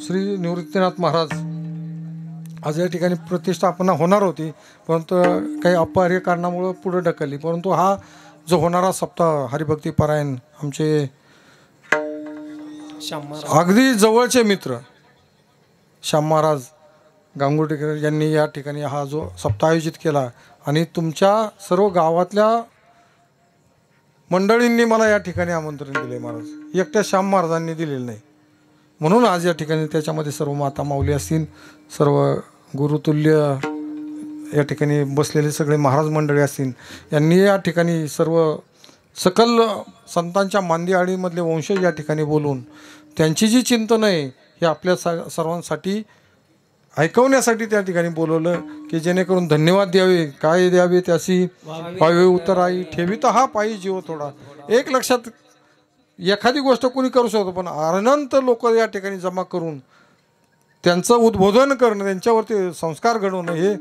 श्री निवृत्तीनाथ महाराज आज या ठिकाणी प्रतिष्ठापना होणार होती, परंतु काही अपरिहार्य कारणामुळं पुढे ढकलली. परंतु हा जो होणारा सप्ताह हरिभक्ती पारायण आमचे अगदी जवळचे मित्र श्याम महाराज गांगुर्डेकर यांनी या ठिकाणी हा जो सप्ताह आयोजित केला आणि तुमच्या सर्व गावातल्या मंडळींनी मला या ठिकाणी आमंत्रण दिले महाराज, एकट्या श्याम महाराजांनी दिलेलं नाही. म्हणून आज या ठिकाणी त्याच्यामध्ये सर्व माता माऊली असतील, सर्व गुरुतुल्य या ठिकाणी बसलेले सगळे महाराज मंडळी असतील, यांनी या ठिकाणी सर्व सकल संतांच्या मांदियाळीमधले वंशज या ठिकाणी बोलून त्यांची जी चिंतन आहे हे आपल्या सर्वांसाठी ऐकवण्यासाठी त्या ठिकाणी बोलवलं, की जेणेकरून धन्यवाद द्यावे, काय द्यावे त्याशी व्हावे उतराई, ठेवीत हा पायी जीव थोडा. एक लक्षात, एखादी गोष्ट कोणी करू शकतो, पण अनंत लोक या ठिकाणी जमा करून त्यांचं उद्बोधन करणं, त्यांच्यावरती संस्कार घडवणं हे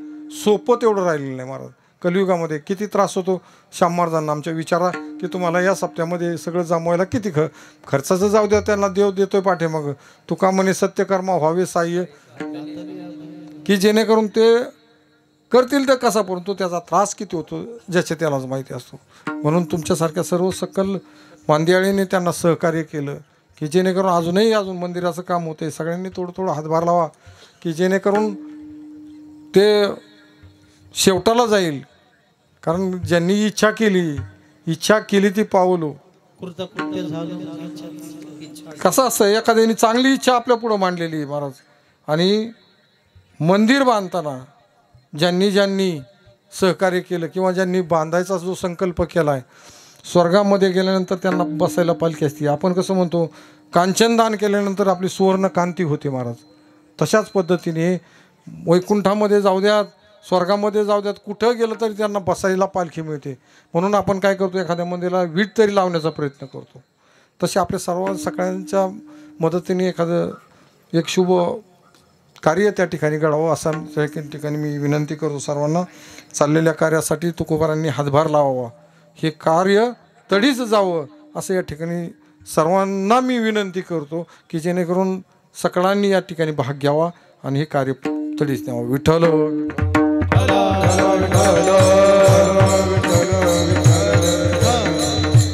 सोपं तेवढं राहिलेलं नाही महाराज. कलियुगामध्ये किती त्रास होतो श्याम महाराजांना. आमच्या विचारा की तुम्हाला या सप्त्यामध्ये सगळं जमवायला किती खर्चाचं जाऊ द्या, त्यांना देव देतोय पाठीमागं. तुका म्हणे सत्यकर्मा व्हावे साह्य, की जेणेकरून ते करतील तर कसा, परंतु त्याचा त्रास किती होतो ज्याचे त्यालाच माहिती असतो. म्हणून तुमच्यासारख्या सर्व सकल मांदियाळीने त्यांना सहकार्य केलं, की जेणेकरून अजून मंदिराचं काम होते. सगळ्यांनी थोडं हातभार लावा, की जेणेकरून ते शेवटाला जाईल. कारण ज्यांनी इच्छा केली ती पावलो. कसं असतं, एखाद्याने चांगली इच्छा आपल्या पुढं मांडलेली आहे महाराज, आणि मंदिर बांधताना ज्यांनी सहकार्य केलं किंवा ज्यांनी बांधायचा जो संकल्प केला आहे, स्वर्गामध्ये गेल्यानंतर त्यांना बसायला पालखी असते. आपण कसं म्हणतो, कांचनदान केल्यानंतर आपली सुवर्ण कांती होते महाराज. तशाच पद्धतीने वैकुंठामध्ये जाऊ द्यात, स्वर्गामध्ये जाऊ द्यात, कुठं गेलं तरी त्यांना बसायला पालखी मिळते. म्हणून आपण काय करतो, एखाद्या मंदिराला वीट तरी लावण्याचा प्रयत्न करतो. तसे आपल्या सगळ्यांच्या मदतीने एखादं एक शुभ कार्य त्या ठिकाणी घडावं असा त्या ठिकाणी मी विनंती करतो सर्वांना. चाललेल्या कार्यासाठी तुकोबारांनी हातभार लावावा, हे कार्य तडीच जावं असं या ठिकाणी सर्वांना मी विनंती करतो की जेणेकरून सकळांनी या ठिकाणी भाग घ्यावा आणि हे कार्य तडीच न्यावं. विठ्ठल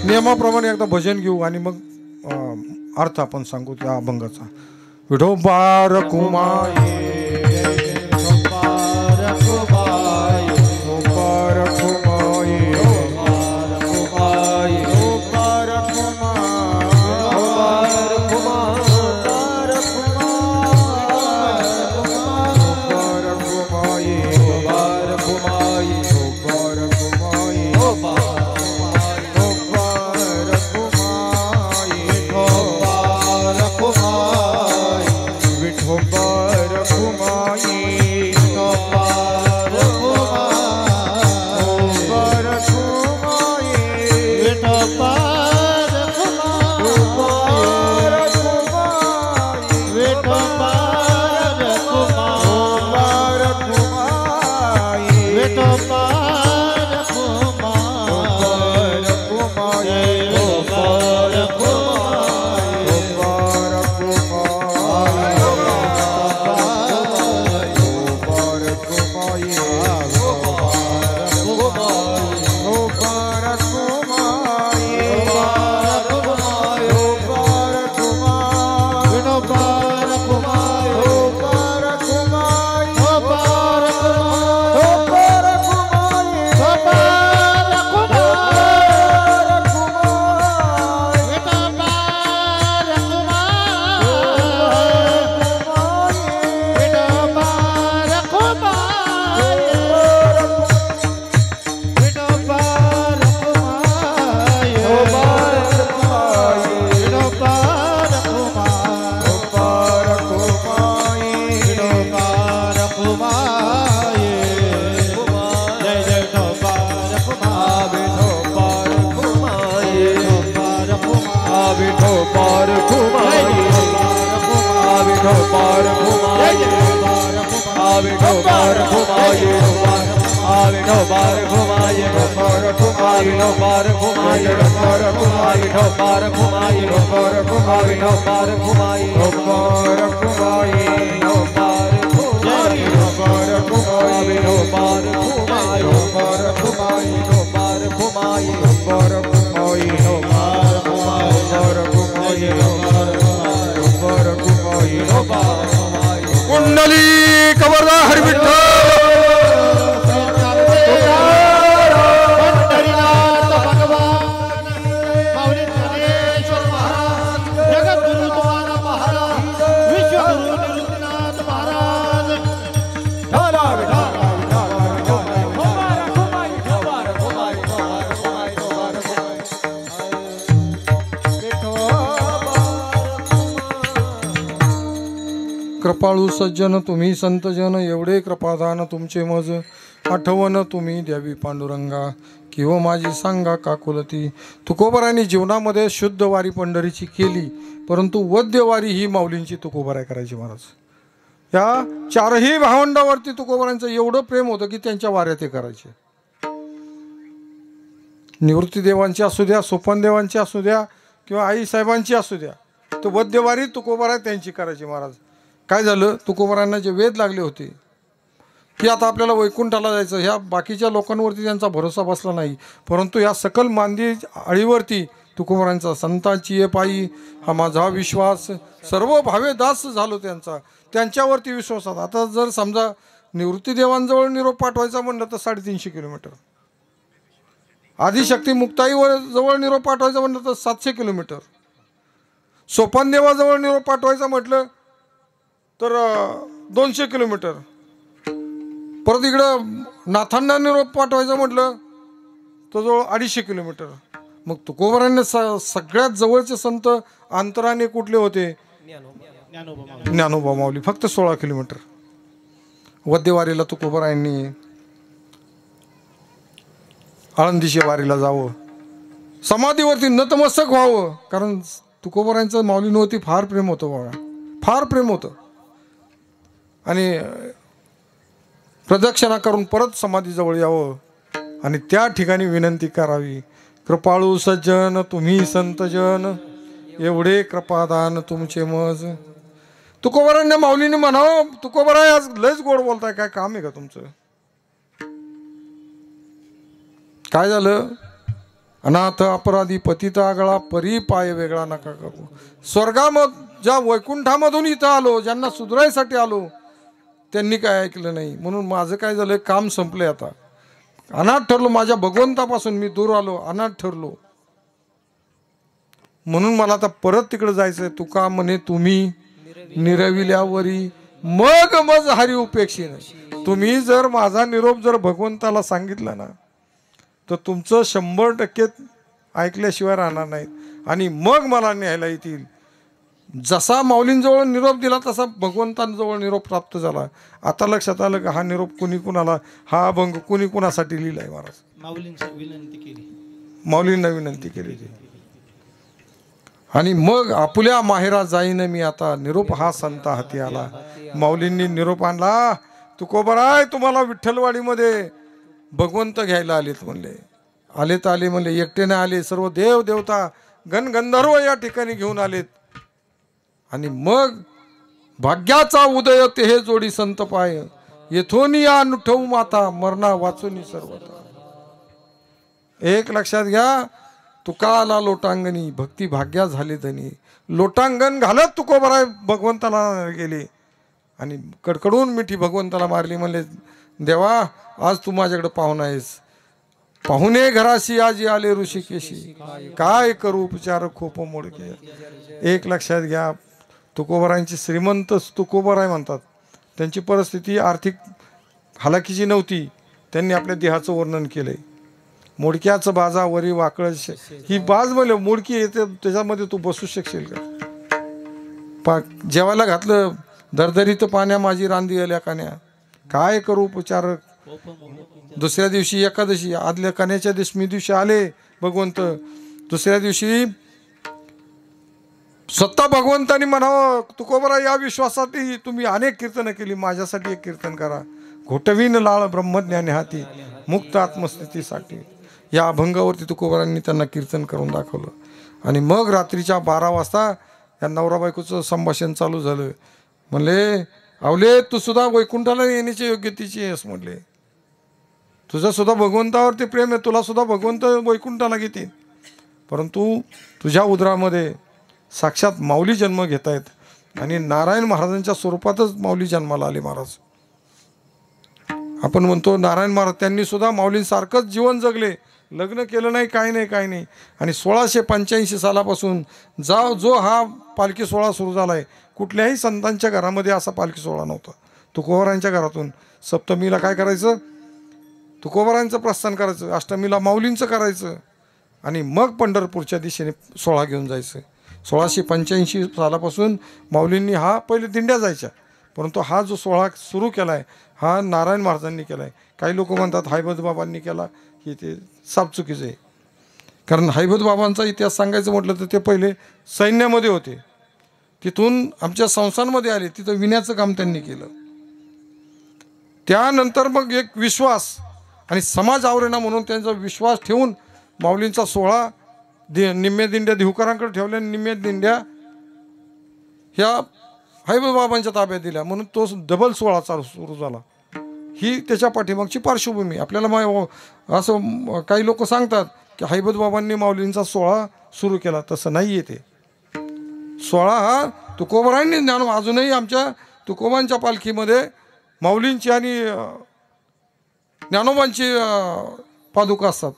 नियमाप्रमाणे एकदा भजन घेऊ आणि मग अर्थ आपण सांगू त्या अभंगाचा. विठोबा रखुमाई कुंडली खबरदार हरी विठ्ठल. कृपाळू सज्जन तुम्ही संतजन, एवढे कृपादान तुमचे मज. आठवण तुम्ही द्यावी पांडुरंगा, किंवा माझी सांगा काकुलती. तुकोबारांनी जीवनामध्ये शुद्ध वारी पंढरीची केली, परंतु वद्यवारी ही माऊलींची तुकोबाराय करायची महाराज. या चारही भावंडावरती तुकोबारांचं एवढं प्रेम होतं की त्यांच्या वाऱ्या ते करायचे. निवृत्ती देवांची असू द्या, सोपान देवांची असू द्या, किंवा आई साहेबांची असू द्या, तो वद्यवारी तुकोबाराय त्यांची करायची महाराज. काय झालं, तुकोबारांना जे वेध लागले होते की आता आपल्याला वैकुंठाला जायचं, ह्या बाकीच्या लोकांवरती त्यांचा भरोसा बसला नाही, परंतु या सकल मांदी आळीवरती तुकोबारांचा संतांची पायी हा माझा विश्वास, सर्व भावे दास झालो त्यांचा, त्यांच्यावरती विश्वास होता. आता जर समजा निवृत्ती देवांजवळ निरोप पाठवायचा म्हणलं तर 350 किलोमीटर, आदिशक्ती मुक्ताईवर जवळ निरोप पाठवायचा म्हणलं तर 700 किलोमीटर, सोपान देवाजवळ निरोप पाठवायचा म्हटलं तर 200 किलोमीटर, परत इकडं नाथांना निरोप पाठवायचं म्हटलं तर जवळ 250 किलोमीटर. मग तुकोबारांनी सगळ्यात जवळचे संत अंतराने कुठले होते? ज्ञानोबा माऊली, फक्त 16 किलोमीटर. वद्यवारीला तुकोबारांनी आळंदीच्या वारीला जावं, समाधीवरती नतमस्तक व्हावं, कारण तुकोबारांचं माऊलींवरती फार प्रेम होतं बघा, फार प्रेम होतं. आणि प्रदक्षिणा करून परत समाधीजवळ यावं आणि त्या ठिकाणी विनंती करावी, कृपाळू सज्जन तुम्ही संतजन, एवढे कृपादान तुमचे मज. तुकोबारांना माऊलीने म्हणावं, तुकोबाराय आज लयच गोड बोलताय, काय काम आहे का तुमचं? काय झालं? अनाथ अपराधी पतित आगळा, परी पाय वेगळा नका करू. ज्या वैकुंठामधून इथं आलो, ज्यांना सुधरायसाठी आलो, त्यांनी काय ऐकलं नाही. म्हणून माझं काय झालं, काम संपलंय. आता अनाथ ठरलो, माझ्या भगवंतापासून मी दूर आलो, अनाथ ठरलो. म्हणून मला आता परत तिकडे जायचंय. तुका म्हणे तुम्ही निरविल्यावरी मग मज हरी उपेक्षी नाही. तुम्ही जर माझा निरोप जर भगवंताला सांगितला ना, तर तुमचं 100% ऐकल्याशिवाय राहणार नाहीत आणि मग मला न्यायला येतील. जसा माऊलींजवळ निरोप दिला तसा भगवंतांजवळ निरोप प्राप्त झाला. आता लक्षात आलं का हा निरोप कुणी कुणाला, हा अभंग कुणी कुणासाठी लिहिलाय महाराज? माऊलींना विनंती केली ती. आणि मग आपुल्या माहेरा जाईन मी आता, निरोप हा संत हाती आला. माऊलींनी निरोप आणला, तुकोबाराय तुम्हाला विठ्ठलवाडीमध्ये भगवंत घ्यायला आलेत म्हणले. आलेत आले म्हणले, एकटेने आले, सर्व देव देवता गणगंधर्व या ठिकाणी घेऊन आलेत. आणि मग भाग्याचा उदय ते हे जोडी संत पाय, येथून या नुठवू माता मरणा वाचूनी सर्वता. एक लक्षात घ्या, तुका आला लोटांगणी, भक्ती भाग्या झाले धनी. लोटांगण घालत तुकोबाराय भगवंताला गेले आणि कडकडून मिठी भगवंताला मारली. म्हणले, देवा आज तू माझ्याकडे पाहुणा आहेस, पाहुणे घराशी आजी आले ऋषिकेशी, काय करू उपचार खूप मोडके. एक लक्षात घ्या, तुकोबारायांची श्रीमंत तुकोबाराय म्हणतात, त्यांची परिस्थिती आर्थिक हालाकीची नव्हती. त्यांनी आपल्या देहाचं वर्णन केलंय. मोडक्याचं बाजा वरी वाकळ, ही बाज म्हणले मोडकी येते, त्याच्यामध्ये तू बसू शकशील का? जेवायला घातलं, दरदरीत पाण्या माझी रांदी आल्या कान्या, काय करू उपचार. दुसऱ्या दिवशी एकादशी, आदल्या कान्याच्या दशमी दिवशी आले भगवंत. दुसऱ्या दिवशी स्वतः भगवंतानी म्हणावं, तुकोबरा या विश्वासाठी तुम्ही अनेक कीर्तनं केली, माझ्यासाठी एक कीर्तन करा. घोटवीन लाळ ब्रह्मज्ञानी हाती, मुक्त आत्मस्थितीसाठी. या अभंगावरती तुकोबारांनी त्यांना कीर्तन करून दाखवलं. आणि मग रात्रीच्या 12 वाजता या नवरा बायकोचं संभाषण चालू झालं. म्हणले, आवले तू सुद्धा वैकुंठाला येण्याची योग्यतेची आहेस म्हणले, तुझं सुद्धा भगवंतावरती प्रेम आहे, तुला सुद्धा भगवंत वैकुंठाला घेतील. परंतु तुझ्या उदरामध्ये साक्षात माऊली जन्म घेत आहेत आणि नारायण महाराजांच्या स्वरूपातच माऊली जन्माला आले महाराज. आपण म्हणतो नारायण महाराज त्यांनी सुद्धा माऊलींसारखंच जीवन जगले, लग्न केलं नाही, काही नाही, काही नाही. आणि 1685 सालापासून जो हा पालखी सोहळा सुरू झाला आहे, कुठल्याही संतांच्या घरामध्ये असा पालखी सोहळा नव्हता. तुकोबारांच्या घरातून सप्तमीला काय करायचं, तुकोबारांचं प्रस्थान करायचं, अष्टमीला माऊलींचं करायचं आणि मग पंढरपूरच्या दिशेने सोहळा घेऊन जायचं. 1685 सालापासून माऊलींनी हा पहिले दिंड्या जायच्या, परंतु हा जो सोहळा सुरू केला आहे हा नारायण महाराजांनी केला आहे. काही लोक म्हणतात हैबत बाबांनी केला, की ते साप चुकीचं आहे. कारण हैबत बाबांचा इतिहास सांगायचं म्हटलं तर ते पहिले सैन्यामध्ये होते, तिथून आमच्या संस्थांमध्ये आले, तिथं विण्याचं काम त्यांनी केलं. त्यानंतर मग एक विश्वास आणि समाज आवरणा म्हणून त्यांचा विश्वास ठेवून माऊलींचा सोहळा निम्म्या दिंड्या देहुकरांकडे ठेवल्या, निम्म्या दिंड्या ह्या हैबत बाबांच्या ताब्यात दिल्या. म्हणून तो डबल सोहळा सुरू झाला. ही त्याच्या पाठीमागची पार्श्वभूमी. आपल्याला असं काही लोक सांगतात की हैबत बाबांनी माऊलींचा सोहळा सुरू केला, तसं नाही आहे. ते सोहळा हा तुकोबारांनी ज्ञान, अजूनही आमच्या तुकोबांच्या पालखीमध्ये माऊलींची आणि ज्ञानोबांची पादुका असतात.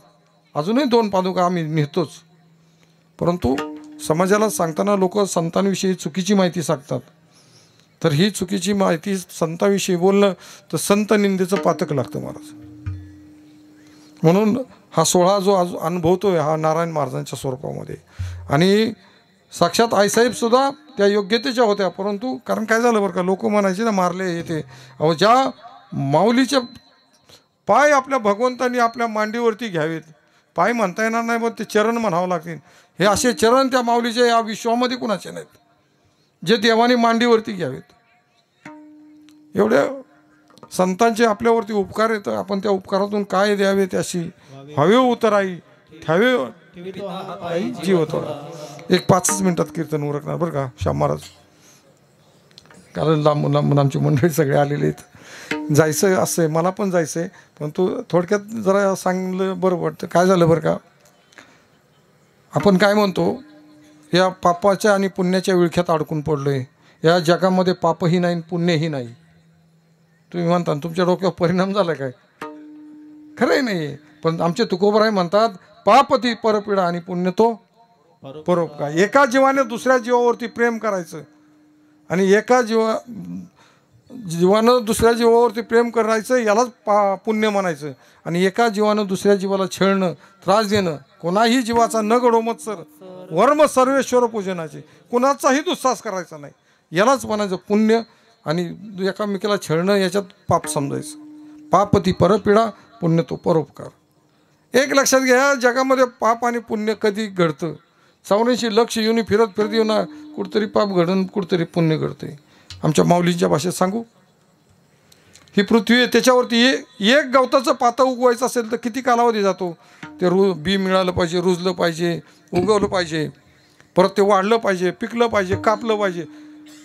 अजूनही 2 पादुका आम्ही नेतोच. परंतु समाजाला सांगताना लोक संतांविषयी चुकीची माहिती सांगतात. तर ही चुकीची माहिती संतांविषयी बोलणं तर संत निंदेचं पातक लागतं महाराज. म्हणून हा सोहळा जो अनुभवतोय हा नारायण महाराजांच्या स्वरूपामध्ये. आणि साक्षात आईसाहेब सुद्धा त्या योग्यतेच्या होत्या, परंतु कारण काय झालं बरं का, लोक म्हणायचे ना मारले येते. अहो, ज्या माऊलीचे पाय आपल्या भगवंतांनी आपल्या मांडीवरती घ्यावेत, पाय म्हणता येणार नाही, पण ते चरण म्हणावं लागतील. हे असे चरण त्या माऊलीचे या विश्वामध्ये कुणाचे नाहीत, जे देवाने मांडीवरती घ्यावेत. एवढ्या संतांचे आपल्यावरती उपकार येतं, आपण त्या उपकारातून काय द्यावे त्याशी हवे उतराई ठ्यावे जीव थोडा. एक 5 मिनिटात कीर्तन उरकणार बरं का श्याम महाराज, कारण लांबून लांबून आमची मंडळी सगळे आलेले आहेत. जायचं असं आहे, मला पण जायचं आहे, पण तू थोडक्यात जरा सांगलं बरं वाटतं. काय झालं बरं का, आपण काय म्हणतो, या पापाच्या आणि पुण्याच्या विळख्यात अडकून पडलो आहे. या जगामध्ये पापही नाही पुण्यही नाही. तुम्ही म्हणता तुमच्या डोक्यावर परिणाम झाला काय, खरंही नाही. पण आमचे तुकोबराय म्हणतात पाप ती परपीडा आणि पुण्य तो परोपकार. एका जीवाने दुसऱ्या जीवावरती प्रेम करायचं आणि एका जीवानं दुसऱ्या जीवावरती प्रेम करायचं, यालाच पुण्य म्हणायचं. आणि एका जीवानं दुसऱ्या जीवाला छळणं, त्रास देणं, कोणाही जीवाचा न घडो मत्सर वर्म सर्वेश्वर पूजनाचे, कोणाचाही दुस्साहस करायचा नाही, यालाच म्हणायचं पुण्य. आणि एकामेकीला छळणं याच्यात पाप समजायचं. पाप ती परपीडा पुण्य तो परोपकार. एक लक्षात घ्या, जगामध्ये पाप आणि पुण्य कधी घडतं, 84 लक्ष येऊन फिरत फिरत येऊन कुठतरी पाप घडून कुठतरी पुण्य घडते. आमच्या माऊलींच्या भाषेत सांगू, ही पृथ्वी आहे, त्याच्यावरती एक गवताचं पातं उगवायचं असेल तर किती कालावधी जातो. ते बी मिळालं पाहिजे, रुजलं पाहिजे, उगवलं पाहिजे, परत ते वाढलं पाहिजे, पिकलं पाहिजे, कापलं पाहिजे.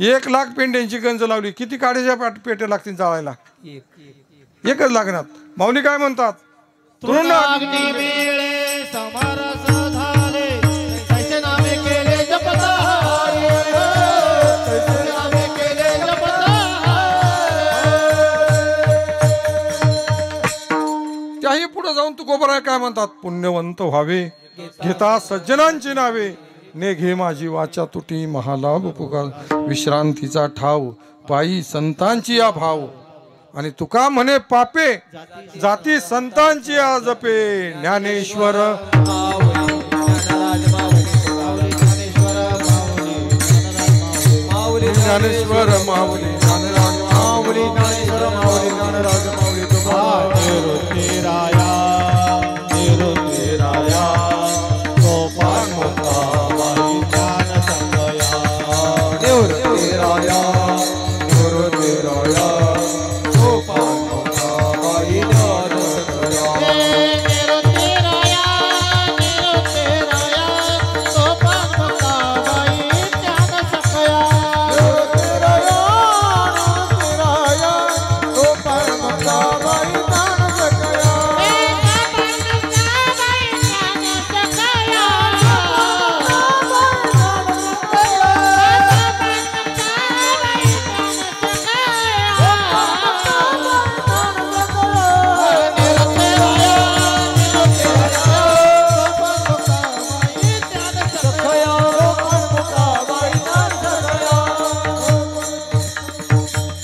1 लाख पेंड्यांची गंज लावली, किती काड्याच्या पेट्या लागतील जाळायला, एकच लागणार. माऊली काय म्हणतात, तृणाग्नी मिळे समरस झाले, तैसे नामे केले जपतारे, तैसे नामे केले जपतारे. त्याही पुढे जाऊन तुकोबराय काय म्हणतात, पुण्यवंत व्हावे घेता सज्जनांची नावे, ने घे माझी वाचा तुटी महालाभ पुकार, विश्रांतीचा ठाव पायी संतांची या भाव. आणि तुका म्हणे पापे जाती संतांची या जपे, ज्ञानेश्वर ज्ञानेश्वर माऊली ज्ञानराज माऊली ज्ञानेश्वर माऊली ज्ञानराज माऊली निवृत्तीराया निवृत्तीराया सोपान मुक्ताबाई ज्ञान संगया, निवृत्तीराया निवृत्तीराया सोपान मुक्ताबाई ज्ञान संगया, निवृत्तीराया निवृत्तीराया सोपान मुक्ताबाई ज्ञान संगया, निवृत्तीराया निवृत्तीराया सोपान मुक्ताबाई ज्ञान संगया.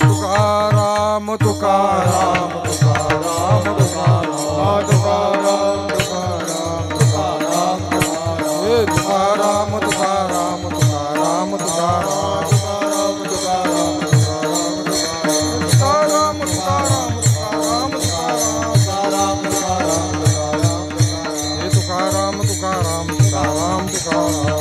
तुकाराम तुकाराम तुकाराम तुकाराम तुकाराम तुकाराम तुकाराम तुकाराम तुकाराम तुकाराम तुकाराम तुकाराम तुकाराम तुकाराम तुकाराम तुकाराम तुकाराम.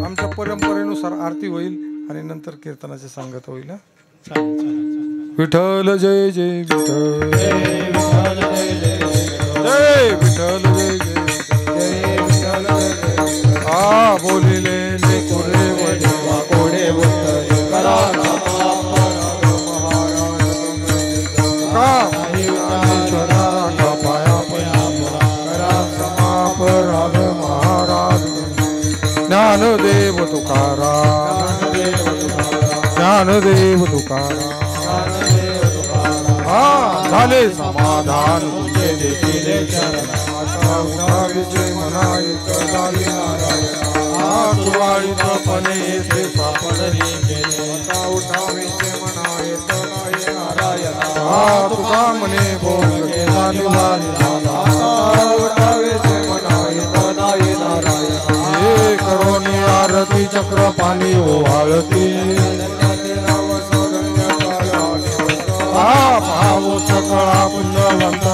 आमच्या परंपरेनुसार आरती होईल आणि नंतर कीर्तनाची सांगत होईल. विठ्ठल जय जय विठ्ठल, जय विठ्ठल जय जय विठ्ठल, जय विठ्ठल जय. आ बोलिले ने कोरे वडे कोडे वडे करा ज्ञानदेव तुकाराम ज्ञानदेव तुकाराम. हा झाले समाधान तुझे देखिले चरण, उठावीचे मना एक झाली नारायण, तुवाळीतपणे येथे सापडली गेले, उठावीचे मना एक झाली नारायण, तुका म्हणे भोग केला निवारी, उठावीचे मना एक झाली नारायण, हे करोनी आरती चक्र पाणी ओवाळती, भाव सकळा पुण्यवंत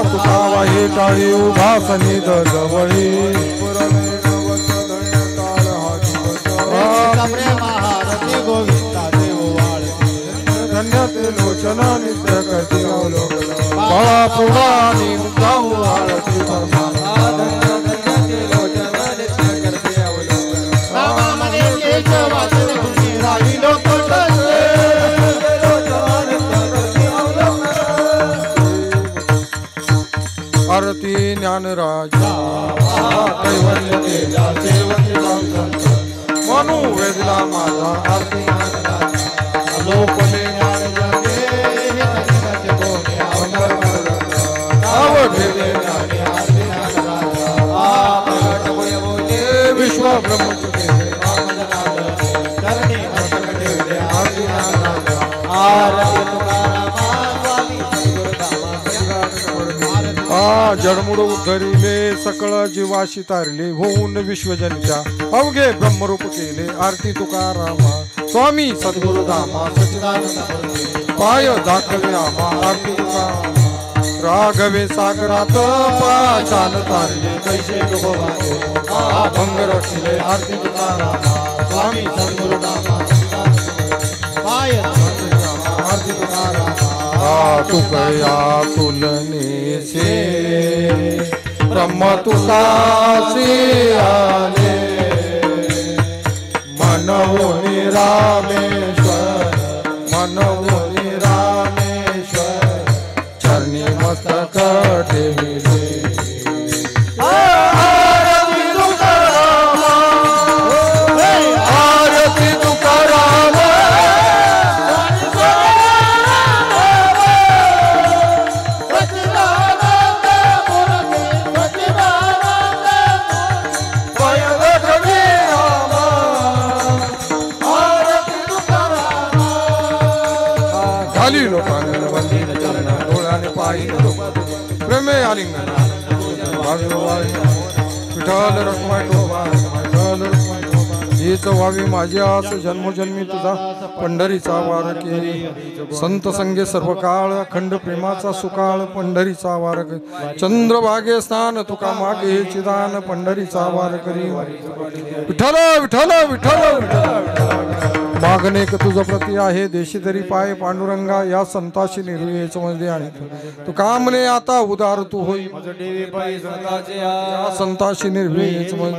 तुका वाही टाळी उभासनी जवळी महारती गोविंदा देव वाळती धन्य ते लोचन नित्य करती अवलोकन बाळा पुढानी जाऊ आरती परमात्मा आरती ज्ञानराजा कैवल्य तेजा सेवती मनु वेदला माझा आरती लोपले ज्ञान जगे विश्व ब्रह्म जडमुड उद्धरिले सकळ जीवाशी तारले होऊन विश्वजनच्या अवघे ब्रह्मरूप केले आरती तुकारामा स्वामी सद्गुरुधामा सच्चिदानंद पाय दाखवे आमा आरती तुकारामा राघवे सागरात पाचान तारले कैसे डोबाचे भंग रक्षले आरती तुकारामा स्वामी सद्गुरुधामा पाय आरती तुकारामा तुकया तुलने से ब्रह्म तुकासी आले मनवोनी रामेश्वर मनवोनी रामेश्वर चरणी मस्तक ठेविले आरती तुकाराम प्रेमे आलिंगन विठ्ठल रखमाय हीच व्हावी माझी आस जन्मोजन्मी तुझा पंढरीचा वार केली संत संगे सर्व काळ अखंड प्रेमाचा सुकाळ पंढरीचा वार चंद्रभागे स्नान तुका मागे चिदान पंढरीचा वार करी विठ्ठल विठ्ठल विठ्ठल मागणे तुझ प्रती आहे देशी तरी पाय पांडुरंगा या संताशी निर्वेच मध्ये आणि तू कामने आता उदार तू होई देवी पायी संताचे या संताशी निर्वेच मध्ये